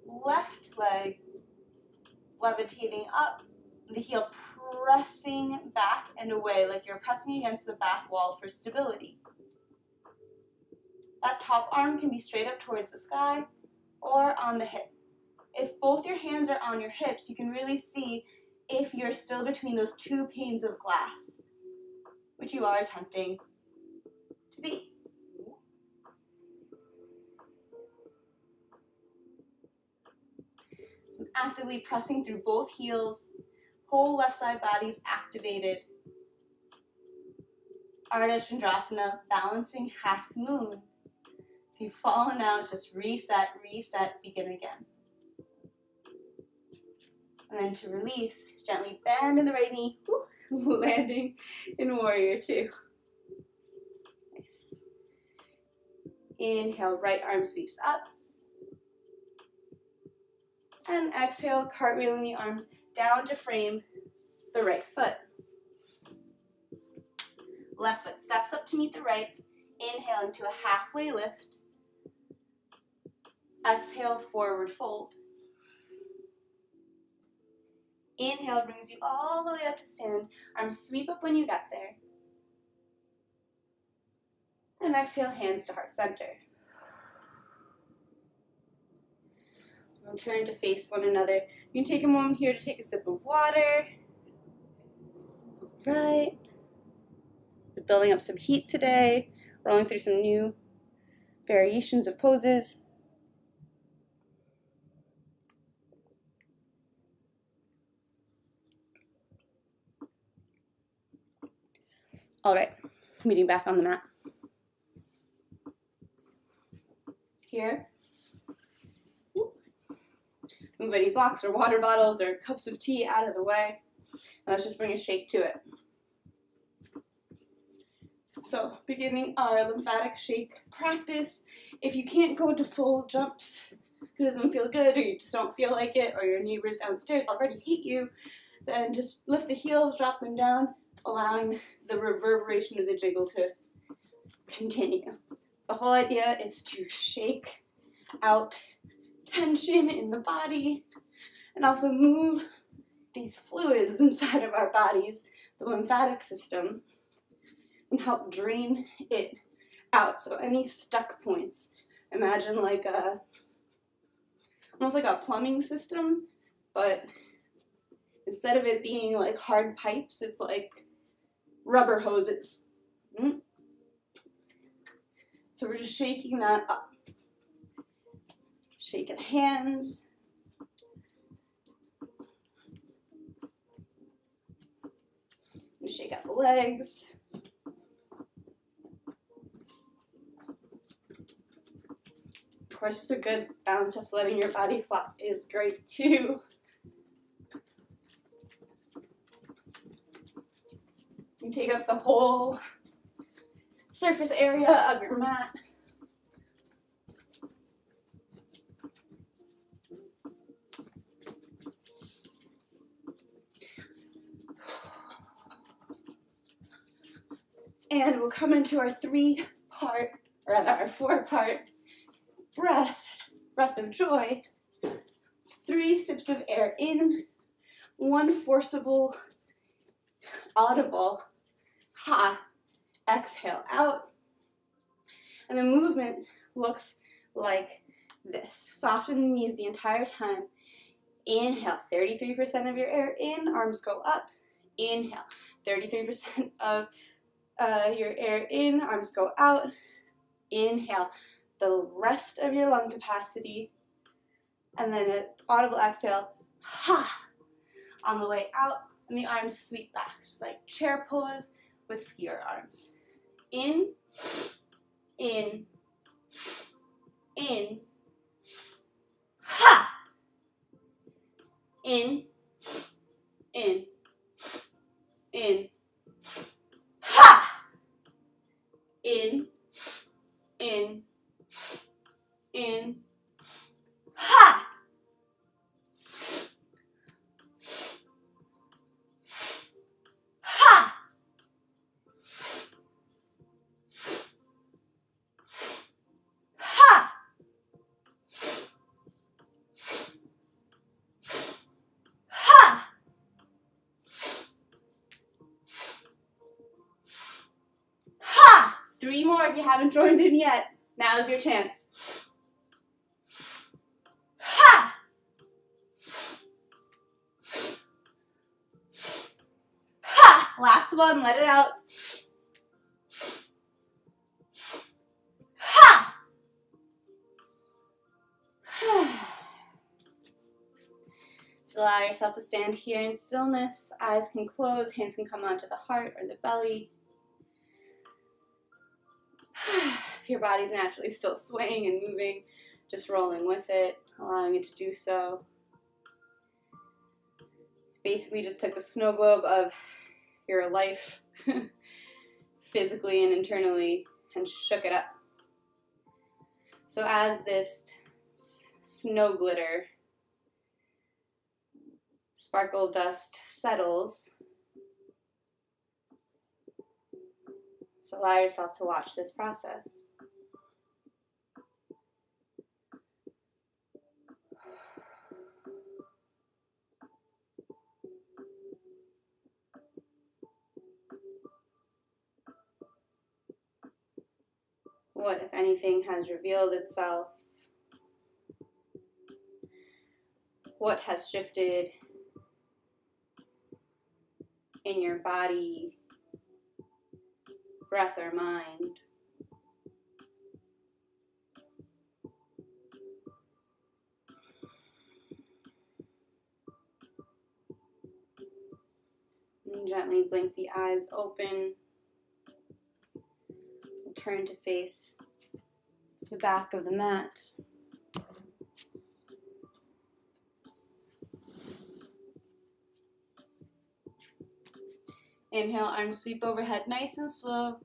Speaker 1: Left leg levitating up, the heel pressing back and away like you're pressing against the back wall for stability. That top arm can be straight up towards the sky or on the hip. If both your hands are on your hips, you can really see if you're still between those two panes of glass, which you are attempting to be. So I'm actively pressing through both heels, whole left side body's activated. Ardha Chandrasana, balancing half moon. If you've fallen out, just reset, reset, begin again. And then to release, gently bend in the right knee, landing in warrior two. Nice. Inhale, right arm sweeps up. And exhale, cartwheeling the arms down to frame the right foot. Left foot steps up to meet the right. Inhale into a halfway lift. Exhale, forward fold. Inhale brings you all the way up to stand. Arms sweep up when you get there. And exhale, hands to heart center. We'll turn to face one another. You can take a moment here to take a sip of water. All right. We're building up some heat today. Rolling through some new variations of poses. All right, meeting back on the mat. Here. Move any blocks or water bottles or cups of tea out of the way. And let's just bring a shake to it. So, beginning our lymphatic shake practice. If you can't go into full jumps because it doesn't feel good or you just don't feel like it or your neighbors downstairs already hate you, then just lift the heels, drop them down, allowing the reverberation of the jiggle to continue. So the whole idea is to shake out tension in the body and also move these fluids inside of our bodies, the lymphatic system, and help drain it out. So any stuck points, imagine like almost like a plumbing system, but instead of it being like hard pipes, it's like rubber hoses. So we're just shaking that up. Shake the hands. And shake out the legs. Of course, just a good bounce, just letting your body flop is great too. You take up the whole surface area of your mat. And we'll come into our our 4-part breath of joy. It's 3 sips of air in, 1 forcible, audible, ha, exhale out. And the movement looks like this. Soften the knees the entire time. Inhale, 33% of your air in, arms go up. Inhale, 33% of your air in, arms go out. Inhale, the rest of your lung capacity. And then an audible exhale, ha, on the way out. And the arms sweep back, just like chair pose with skier arms. In, in, in, ha! In, in, in, ha! In, in, in, ha! Ha! Ha! Ha! Ha! 3 more if you haven't joined in yet. Now's your chance. Ha! Ha! Last one, let it out. Ha! So allow yourself to stand here in stillness. Eyes can close, hands can come onto the heart or the belly. If your body's naturally still swaying and moving, just rolling with it, allowing it to do so. Basically just took the snow globe of your life, physically and internally, and shook it up. So as this snow glitter, sparkle dust settles, so allow yourself to watch this process. What, if anything, has revealed itself? What has shifted in your body, breath, or mind? And gently blink the eyes open. Turn to face the back of the mat. Inhale, arms sweep overhead nice and slow.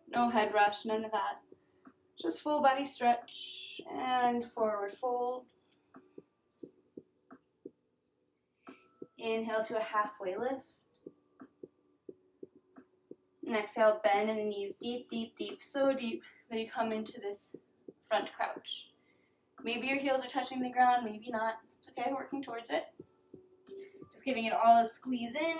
Speaker 1: No head rush, none of that. Just full body stretch and forward fold. Inhale to a halfway lift. And exhale, bend in the knees deep, deep, deep, so deep that you come into this front crouch. Maybe your heels are touching the ground, maybe not. It's okay, working towards it. Just giving it all a squeeze in.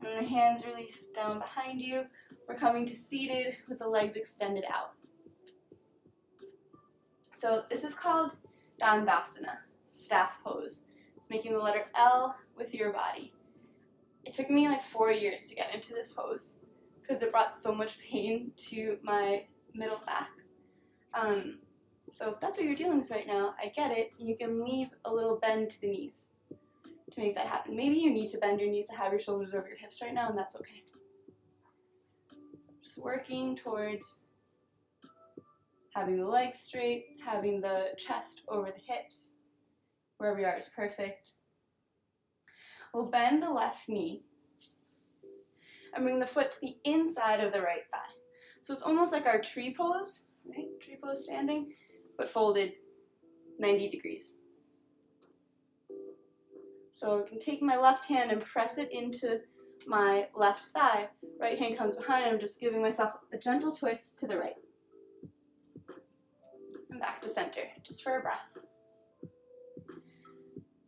Speaker 1: And the hands release down behind you. We're coming to seated with the legs extended out. So this is called Dandasana, staff pose. It's making the letter L with your body. It took me like 4 years to get into this pose because it brought so much pain to my middle back. So if that's what you're dealing with right now, I get it. You can leave a little bend to the knees to make that happen. Maybe you need to bend your knees to have your shoulders over your hips right now, and that's okay. Just working towards having the legs straight, having the chest over the hips. Wherever you are is perfect. We'll bend the left knee and bring the foot to the inside of the right thigh. So it's almost like our tree pose, right? Tree pose standing, but folded 90 degrees. So I can take my left hand and press it into my left thigh. Right hand comes behind. I'm just giving myself a gentle twist to the right. And back to center, just for a breath.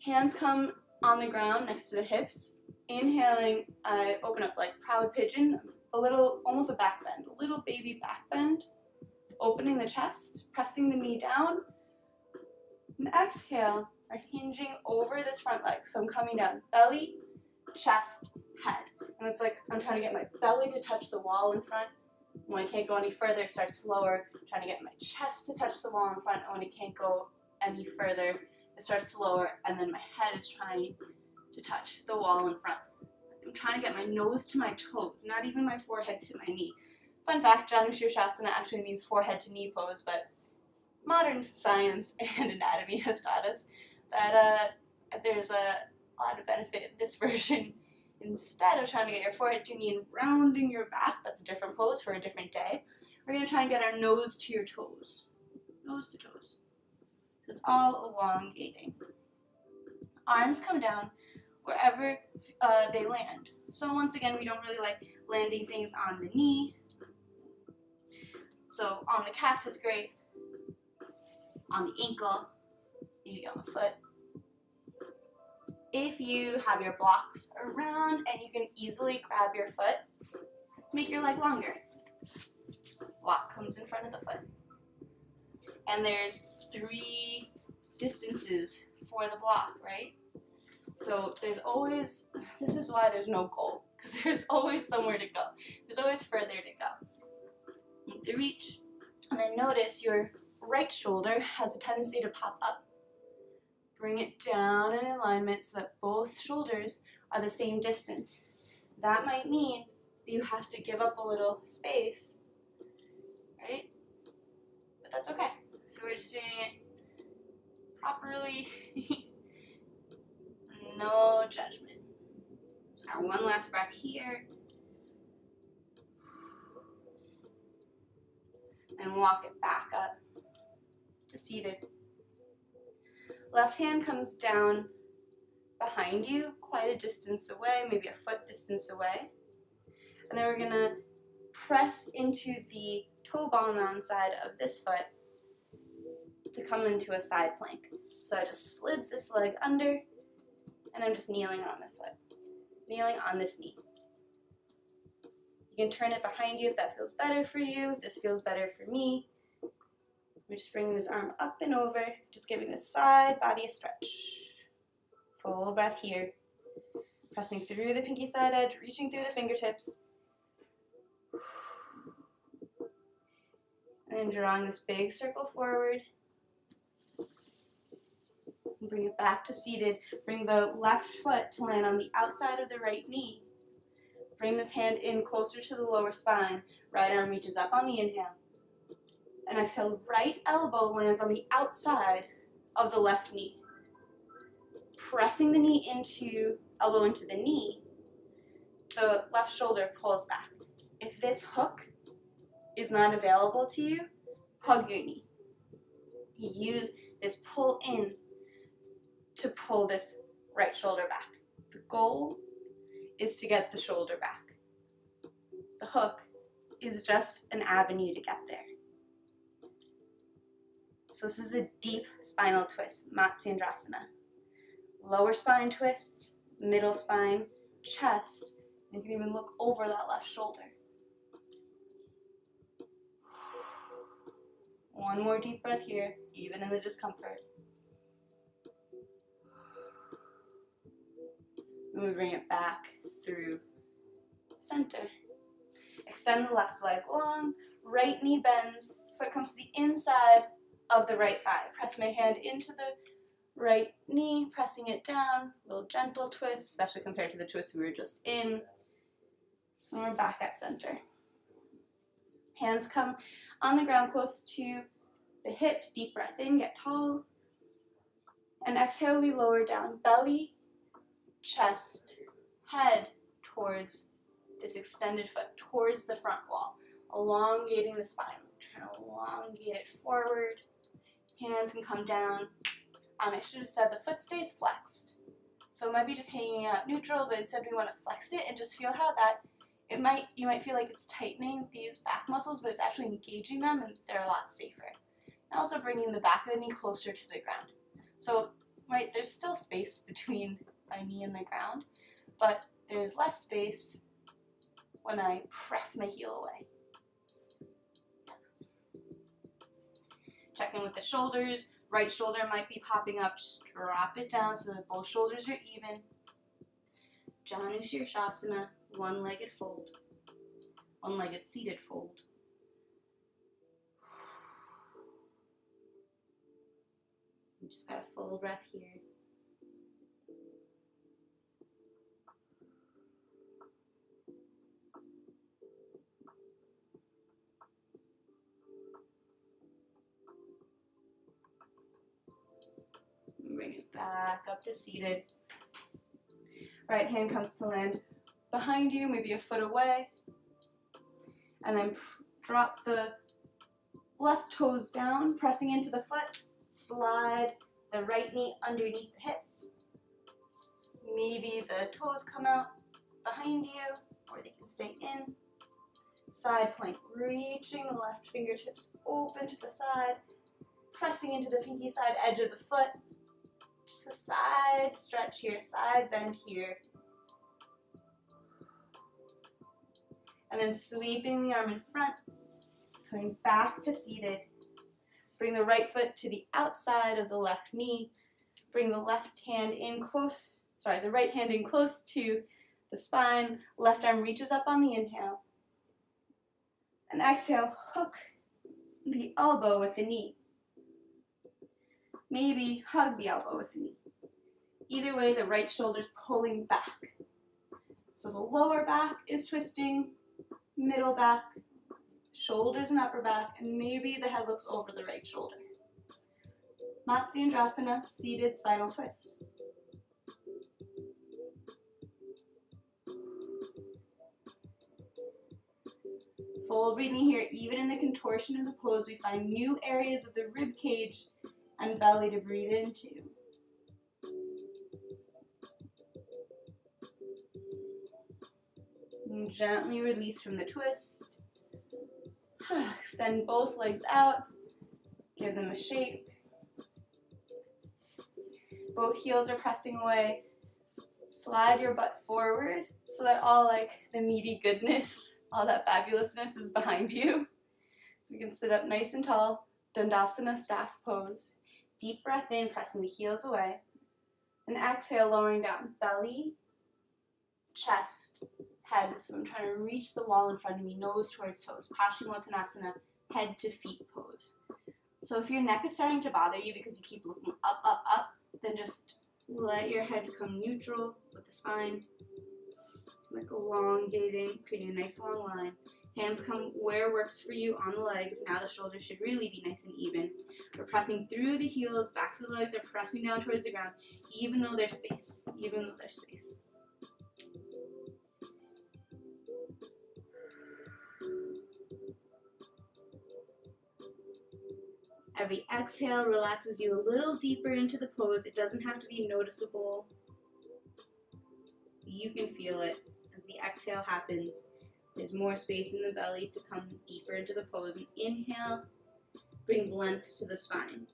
Speaker 1: Hands come on the ground next to the hips. Inhaling, I open up like proud pigeon, a little, almost a back bend, a little baby back bend. Opening the chest, pressing the knee down. And exhale, are hinging over this front leg. So I'm coming down, belly, chest, head. And it's like I'm trying to get my belly to touch the wall in front. When I can't go any further, it starts slower. I'm trying to get my chest to touch the wall in front. And when it can't go any further, it starts slower. And then my head is trying to touch the wall in front. I'm trying to get my nose to my toes, not even my forehead to my knee. Fun fact, Asana actually means forehead to knee pose, but modern science and anatomy has taught us that there's a lot of benefit in this version. Instead of trying to get your forehead to your knee and rounding your back, that's a different pose for a different day, we're going to try and get our nose to your toes. Nose to toes. So it's all elongating. Arms come down wherever they land. So once again, we don't really like landing things on the knee. So on the calf is great. On the ankle, maybe on the foot. If you have your blocks around and you can easily grab your foot, make your leg longer. Block comes in front of the foot. And there's 3 distances for the block, right? So there's always, this is why there's no goal, because there's always somewhere to go. There's always further to go. You need to reach, and then notice your right shoulder has a tendency to pop up. Bring it down in alignment so that both shoulders are the same distance. That might mean that you have to give up a little space, right? But that's okay. So we're just doing it properly. No judgment. So one last breath here. And walk it back up to seated. Left hand comes down behind you, quite a distance away, maybe a foot distance away. And then we're going to press into the toe ball mound side of this foot to come into a side plank. So I just slid this leg under, and I'm just kneeling on this foot, kneeling on this knee. You can turn it behind you if that feels better for you, if this feels better for me. We're just bringing this arm up and over, just giving this side body a stretch. Full breath here. Pressing through the pinky side edge, reaching through the fingertips. And then drawing this big circle forward. And bring it back to seated. Bring the left foot to land on the outside of the right knee. Bring this hand in closer to the lower spine. Right arm reaches up on the inhale. And exhale, right elbow lands on the outside of the left knee. Pressing the knee into, elbow into the knee, the left shoulder pulls back. If this hook is not available to you, hug your knee. You use this pull in to pull this right shoulder back. The goal is to get the shoulder back. The hook is just an avenue to get there. So this is a deep spinal twist, Matsyendrasana. Lower spine twists, middle spine, chest. You can even look over that left shoulder. One more deep breath here, even in the discomfort. And we bring it back through center. Extend the left leg long, right knee bends, foot comes to the inside of the right thigh. Press my hand into the right knee, pressing it down, a little gentle twist, especially compared to the twist we were just in. And we're back at center. Hands come on the ground close to the hips, deep breath in, get tall. And exhale, we lower down, belly, chest, head towards this extended foot, towards the front wall, elongating the spine. Trying to elongate it forward. Hands can come down. And I should have said the foot stays flexed. So it might be just hanging out neutral, but instead we want to flex it and just feel how that, you might feel like it's tightening these back muscles, but it's actually engaging them and they're a lot safer. And also bringing the back of the knee closer to the ground. So, right, there's still space between my knee and the ground, but there's less space when I press my heel away. Check in with the shoulders. Right shoulder might be popping up. Just drop it down so that both shoulders are even. Janu Shirshasana, one-legged fold. One-legged seated fold. You just got a full breath here. Bring it back up to seated. Right hand comes to land behind you, maybe a foot away. And then drop the left toes down, pressing into the foot. Slide the right knee underneath the hip. Maybe the toes come out behind you, or they can stay in. Side plank, reaching the left fingertips open to the side, pressing into the pinky side edge of the foot. Just a side stretch here, side bend here. And then sweeping the arm in front, coming back to seated. Bring the right foot to the outside of the left knee. Bring the left hand in close, the right hand in close to the spine. Left arm reaches up on the inhale. And exhale, hook the elbow with the knee. Maybe hug the elbow with the knee. Either way, the right shoulder's pulling back. So the lower back is twisting, middle back, shoulders and upper back, and maybe the head looks over the right shoulder. Matsyendrasana, seated spinal twist. Full breathing here. Even in the contortion of the pose, we find new areas of the rib cage and belly to breathe into. And gently release from the twist. Extend both legs out. Give them a shake. Both heels are pressing away. Slide your butt forward so that all the meaty goodness, all that fabulousness is behind you. So we can sit up nice and tall. Dandasana, staff pose. Deep breath in, pressing the heels away. And exhale, lowering down. Belly, chest, head. So I'm trying to reach the wall in front of me, nose towards toes. Paschimottanasana, head to feet pose. So if your neck is starting to bother you because you keep looking up, up, up, then just let your head come neutral with the spine. It's elongating, creating a nice long line. Hands come where works for you on the legs. Now the shoulders should really be nice and even. We're pressing through the heels, backs of the legs are pressing down towards the ground, even though there's space. Every exhale relaxes you a little deeper into the pose. It doesn't have to be noticeable. You can feel it as the exhale happens. There's more space in the belly to come deeper into the pose. And inhale brings length to the spine.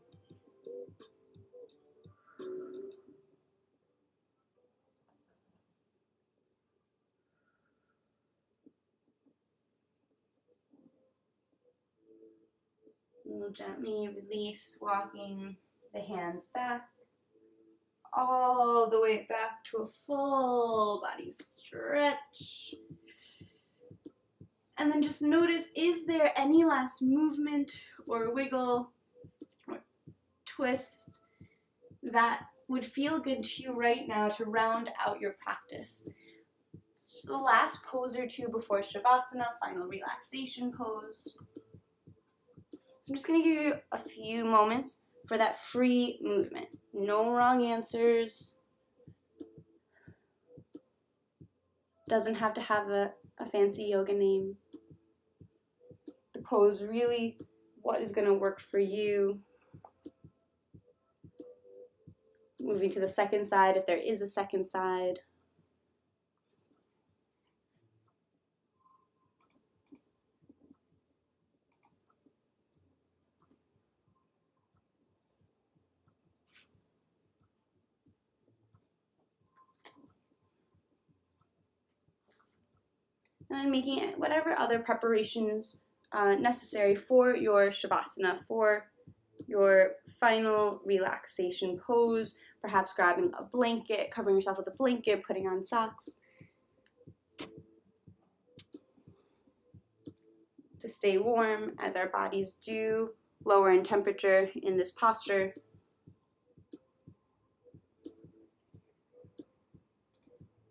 Speaker 1: We'll gently release, walking the hands back, all the way back to a full body stretch. And then just notice, is there any last movement or wiggle or twist that would feel good to you right now to round out your practice? It's just the last pose or two before Savasana, final relaxation pose. So I'm just going to give you a few moments for that free movement. No wrong answers. Doesn't have to have a fancy yoga name. The pose really what is going to work for you. Moving to the second side if there is a second side. And then making whatever other preparations necessary for your Savasana, for your final relaxation pose, perhaps grabbing a blanket, covering yourself with a blanket, putting on socks. To stay warm, as our bodies do lower in temperature in this posture.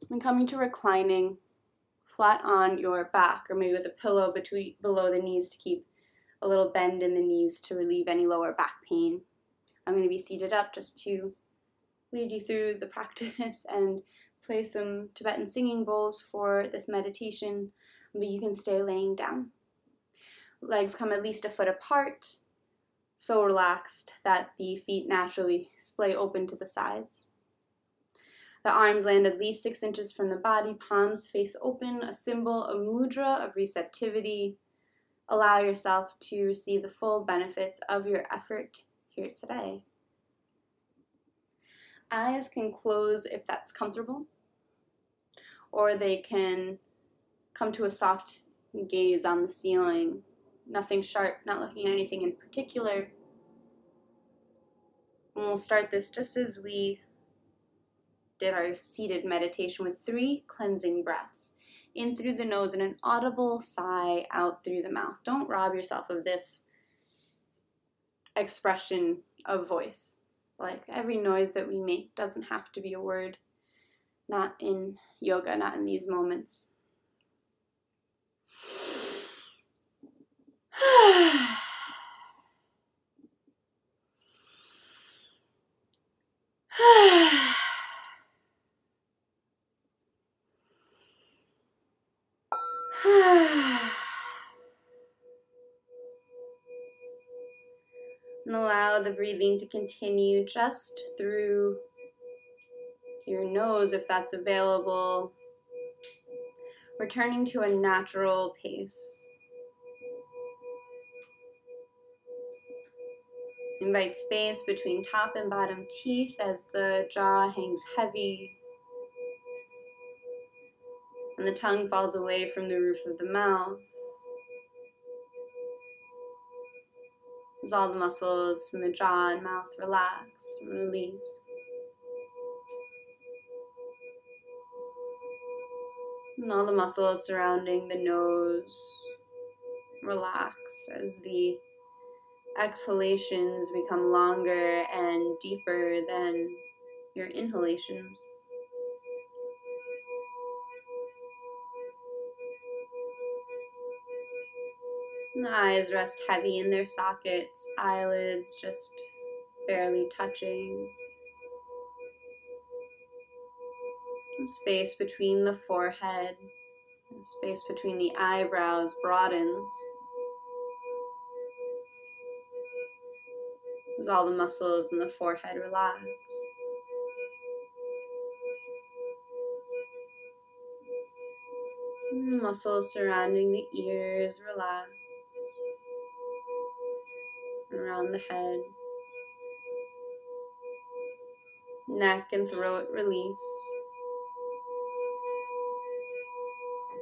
Speaker 1: And coming to reclining flat on your back, or maybe with a pillow below the knees to keep a little bend in the knees to relieve any lower back pain. I'm going to be seated up just to lead you through the practice and play some Tibetan singing bowls for this meditation, but you can stay laying down. Legs come at least a foot apart, so relaxed that the feet naturally splay open to the sides. The arms land at least 6 inches from the body, palms face open, a symbol, a mudra of receptivity. Allow yourself to receive the full benefits of your effort here today. Eyes can close if that's comfortable, or they can come to a soft gaze on the ceiling. Nothing sharp, not looking at anything in particular. And we'll start this just as we did our seated meditation with 3 cleansing breaths. In through the nose and an audible sigh out through the mouth. Don't rob yourself of this expression of voice. Like every noise that we make doesn't have to be a word. Not in yoga, not in these moments. And allow the breathing to continue just through your nose if that's available, returning to a natural pace. Invite space between top and bottom teeth as the jaw hangs heavy and the tongue falls away from the roof of the mouth. As all the muscles in the jaw and mouth relax and release. And all the muscles surrounding the nose relax as the exhalations become longer and deeper than your inhalations. And the eyes rest heavy in their sockets, eyelids just barely touching. The space between the forehead, the space between the eyebrows broadens. As all the muscles in the forehead relax. And the muscles surrounding the ears relax. Around the head. Neck and throat release.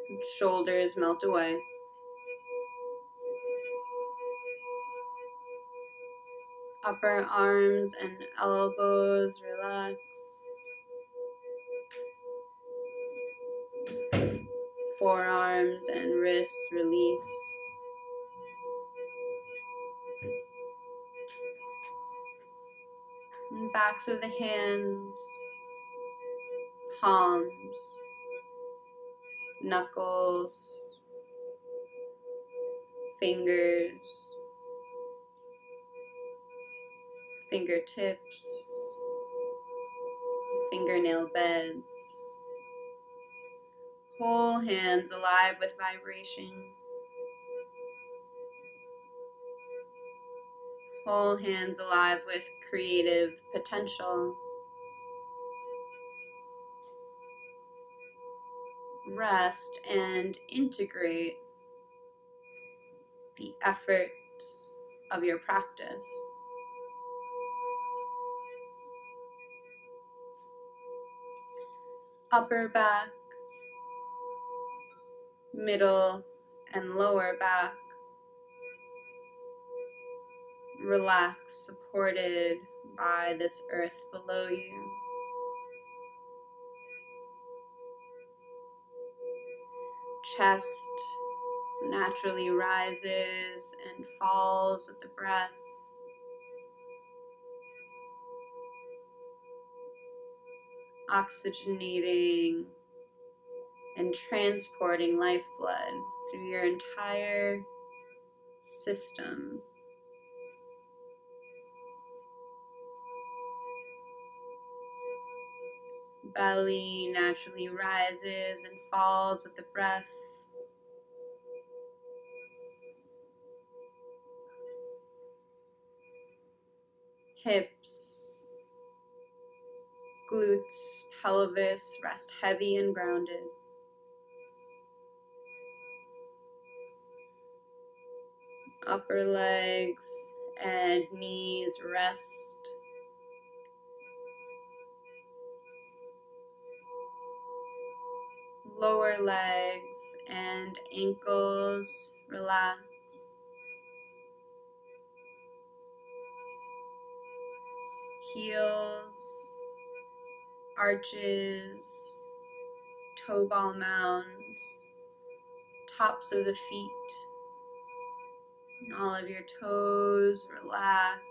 Speaker 1: And shoulders melt away. Upper arms and elbows relax. Forearms and wrists release. And backs of the hands, palms, knuckles, fingers, fingertips, fingernail beds, whole hands alive with vibration, whole hands alive with creative potential. Rest and integrate the efforts of your practice. Upper back, middle and lower back, relax, supported by this earth below you. Chest naturally rises and falls with the breath. Oxygenating and transporting lifeblood through your entire system. Belly naturally rises and falls with the breath. Hips, glutes, pelvis rest heavy and grounded. Upper legs and knees rest. Lower legs and ankles relax. Heels, arches, toe ball mounds, tops of the feet, and all of your toes relax.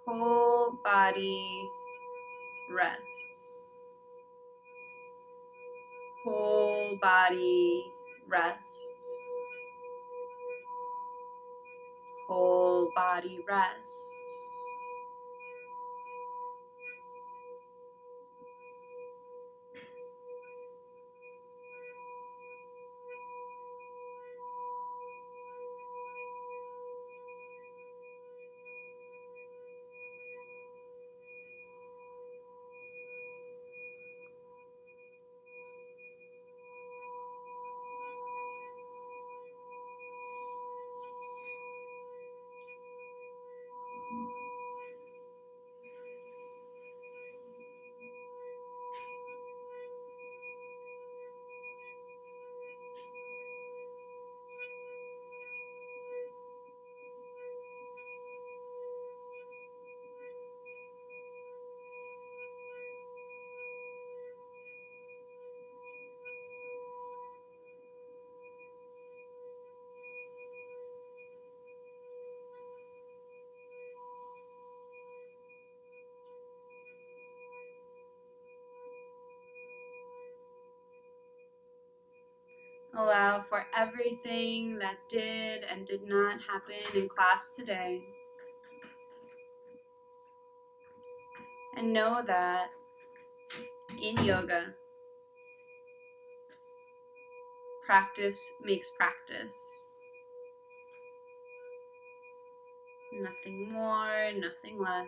Speaker 1: Whole body rests. Whole body rests. Whole body rests. Allow for everything that did and did not happen in class today. And know that in yoga, practice makes practice. Nothing more, nothing less.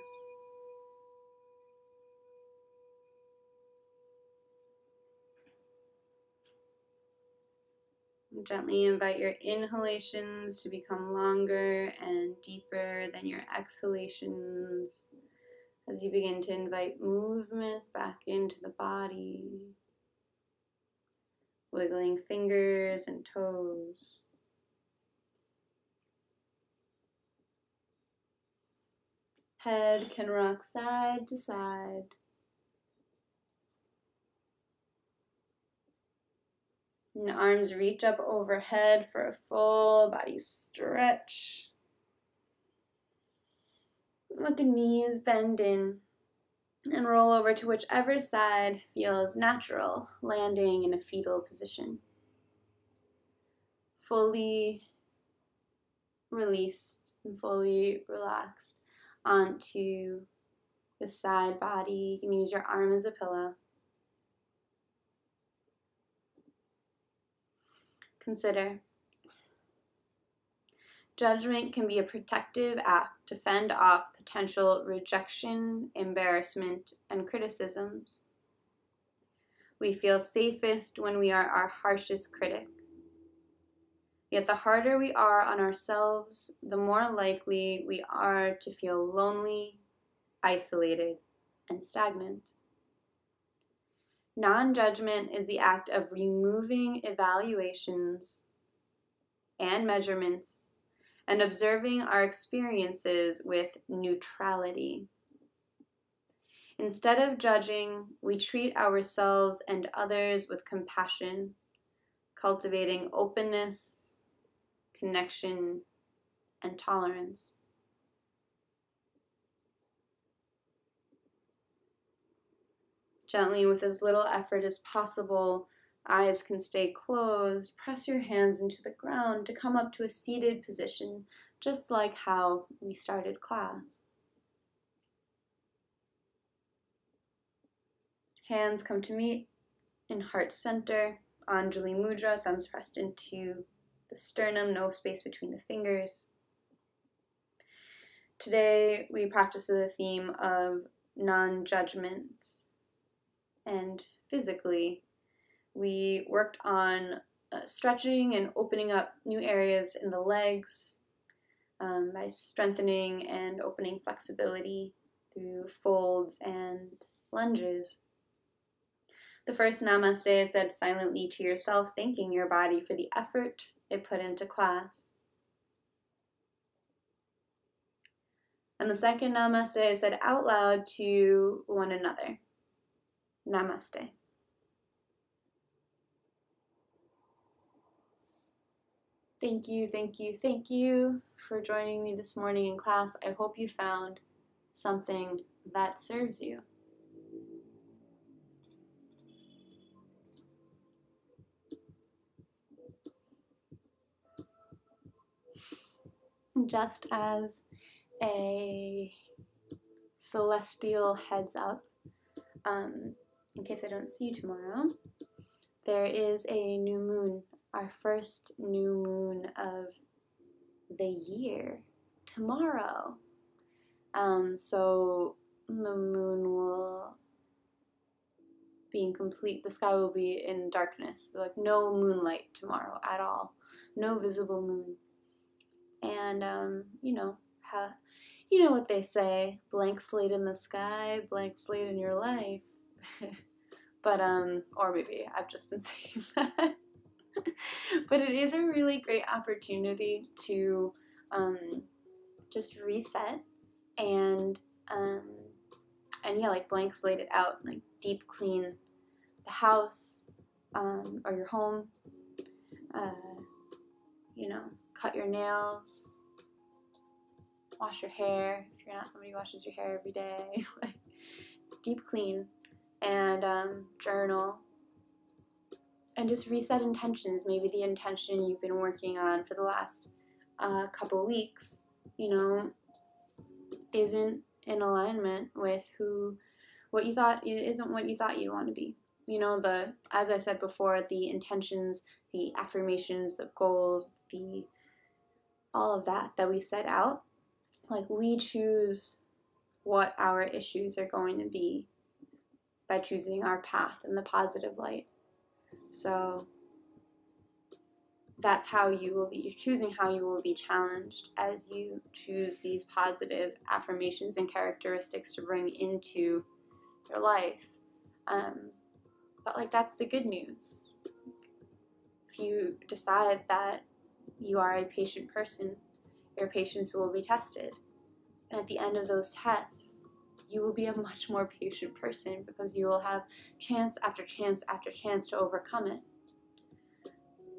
Speaker 1: Gently invite your inhalations to become longer and deeper than your exhalations as you begin to invite movement back into the body, wiggling fingers and toes. Head can rock side to side. And arms reach up overhead for a full body stretch. Let the knees bend in and roll over to whichever side feels natural, landing in a fetal position. Fully released and fully relaxed onto the side body. You can use your arm as a pillow. Consider. Judgment can be a protective act to fend off potential rejection, embarrassment, and criticisms. We feel safest when we are our harshest critic. Yet the harder we are on ourselves, the more likely we are to feel lonely, isolated, and stagnant. Non-judgment is the act of removing evaluations and measurements and observing our experiences with neutrality. Instead of judging, we treat ourselves and others with compassion, cultivating openness, connection, and tolerance. Gently, with as little effort as possible, eyes can stay closed. Press your hands into the ground to come up to a seated position, just like how we started class. Hands come to meet in heart center, Anjali Mudra, thumbs pressed into the sternum, no space between the fingers. Today, we practice with the theme of non-judgment. And physically, we worked on stretching and opening up new areas in the legs by strengthening and opening flexibility through folds and lunges. The first namaste is said silently to yourself, thanking your body for the effort it put into class. And the second namaste is said out loud to one another. Namaste. Thank you, thank you, thank you for joining me this morning in class. I hope you found something that serves you. Just as a celestial heads up, in case I don't see you tomorrow, there is a new moon, our first new moon of the year, tomorrow. So the moon will be incomplete, the sky will be in darkness, like no moonlight tomorrow at all, no visible moon. And you know what they say, blank slate in the sky, blank slate in your life. But or maybe I've just been saying that. But it is a really great opportunity to just reset and yeah, like blank slate it out, like deep clean the house or your home. Cut your nails, wash your hair if you're not somebody who washes your hair every day. Like deep clean, and journal, and just reset intentions. Maybe the intention you've been working on for the last couple weeks, isn't in alignment with what you thought isn't what you thought you'd want to be. As I said before, the intentions, the affirmations, the goals, all of that we set out, like we choose what our issues are going to be by choosing our path in the positive light. So that's how you're choosing how you will be challenged as you choose these positive affirmations and characteristics to bring into your life. But that's the good news. If you decide that you are a patient person, your patience will be tested. And at the end of those tests, you will be a much more patient person because you will have chance after chance after chance to overcome it.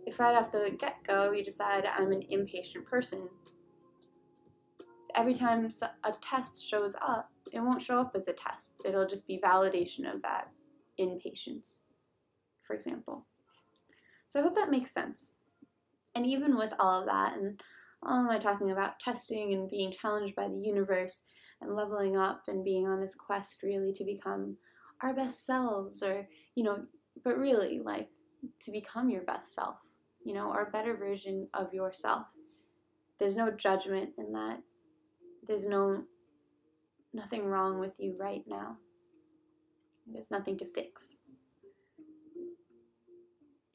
Speaker 1: If right off the get-go you decide I'm an impatient person, every time a test shows up, it won't show up as a test. It'll just be validation of that impatience, for example. So I hope that makes sense. And even with all of that and all am I talking about testing and being challenged by the universe and leveling up and being on this quest really to become our best selves, or, but really, like, to become your best self, or a better version of yourself. There's no judgment in that. There's nothing wrong with you right now. There's nothing to fix.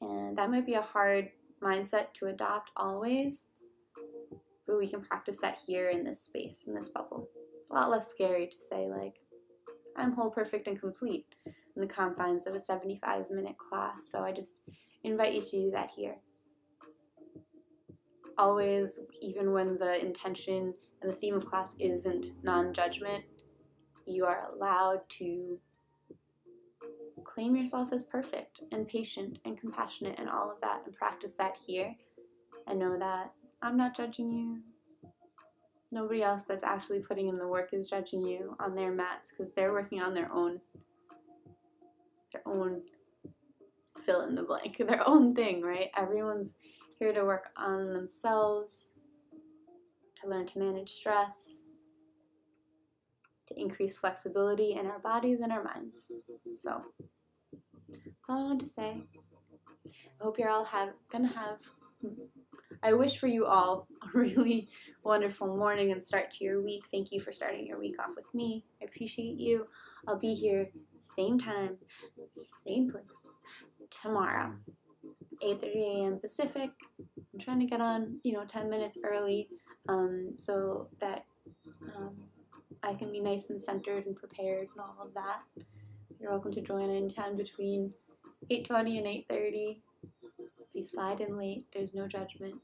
Speaker 1: And that might be a hard mindset to adopt always, but we can practice that here in this space, in this bubble. It's a lot less scary to say, like, I'm whole, perfect, and complete in the confines of a 75-minute class. So I just invite you to do that here. Always, even when the intention and the theme of class isn't non-judgment, you are allowed to claim yourself as perfect and patient and compassionate and all of that, and practice that here, and know that I'm not judging you. Nobody else that's actually putting in the work is judging you on their mats, because they're working on their own fill in the blank, their own thing, right? Everyone's here to work on themselves, to learn to manage stress, to increase flexibility in our bodies and our minds. So that's all I wanted to say. I hope you're all I wish for you all a really wonderful morning and start to your week. Thank you for starting your week off with me. I appreciate you. I'll be here same time, same place, tomorrow, 8:30 a.m. Pacific. I'm trying to get on, 10 minutes early, so that I can be nice and centered and prepared and all of that. You're welcome to join anytime between 8:20 and 8:30. If you slide in late, there's no judgment.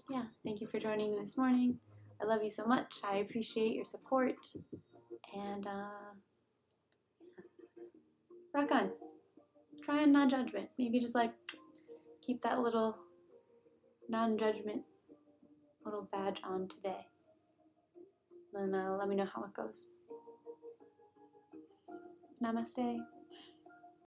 Speaker 1: Yeah, thank you for joining me this morning. I love you so much. I appreciate your support. And rock on. Try on non-judgment. Maybe just keep that little non-judgment little badge on today. Then let me know how it goes. Namaste.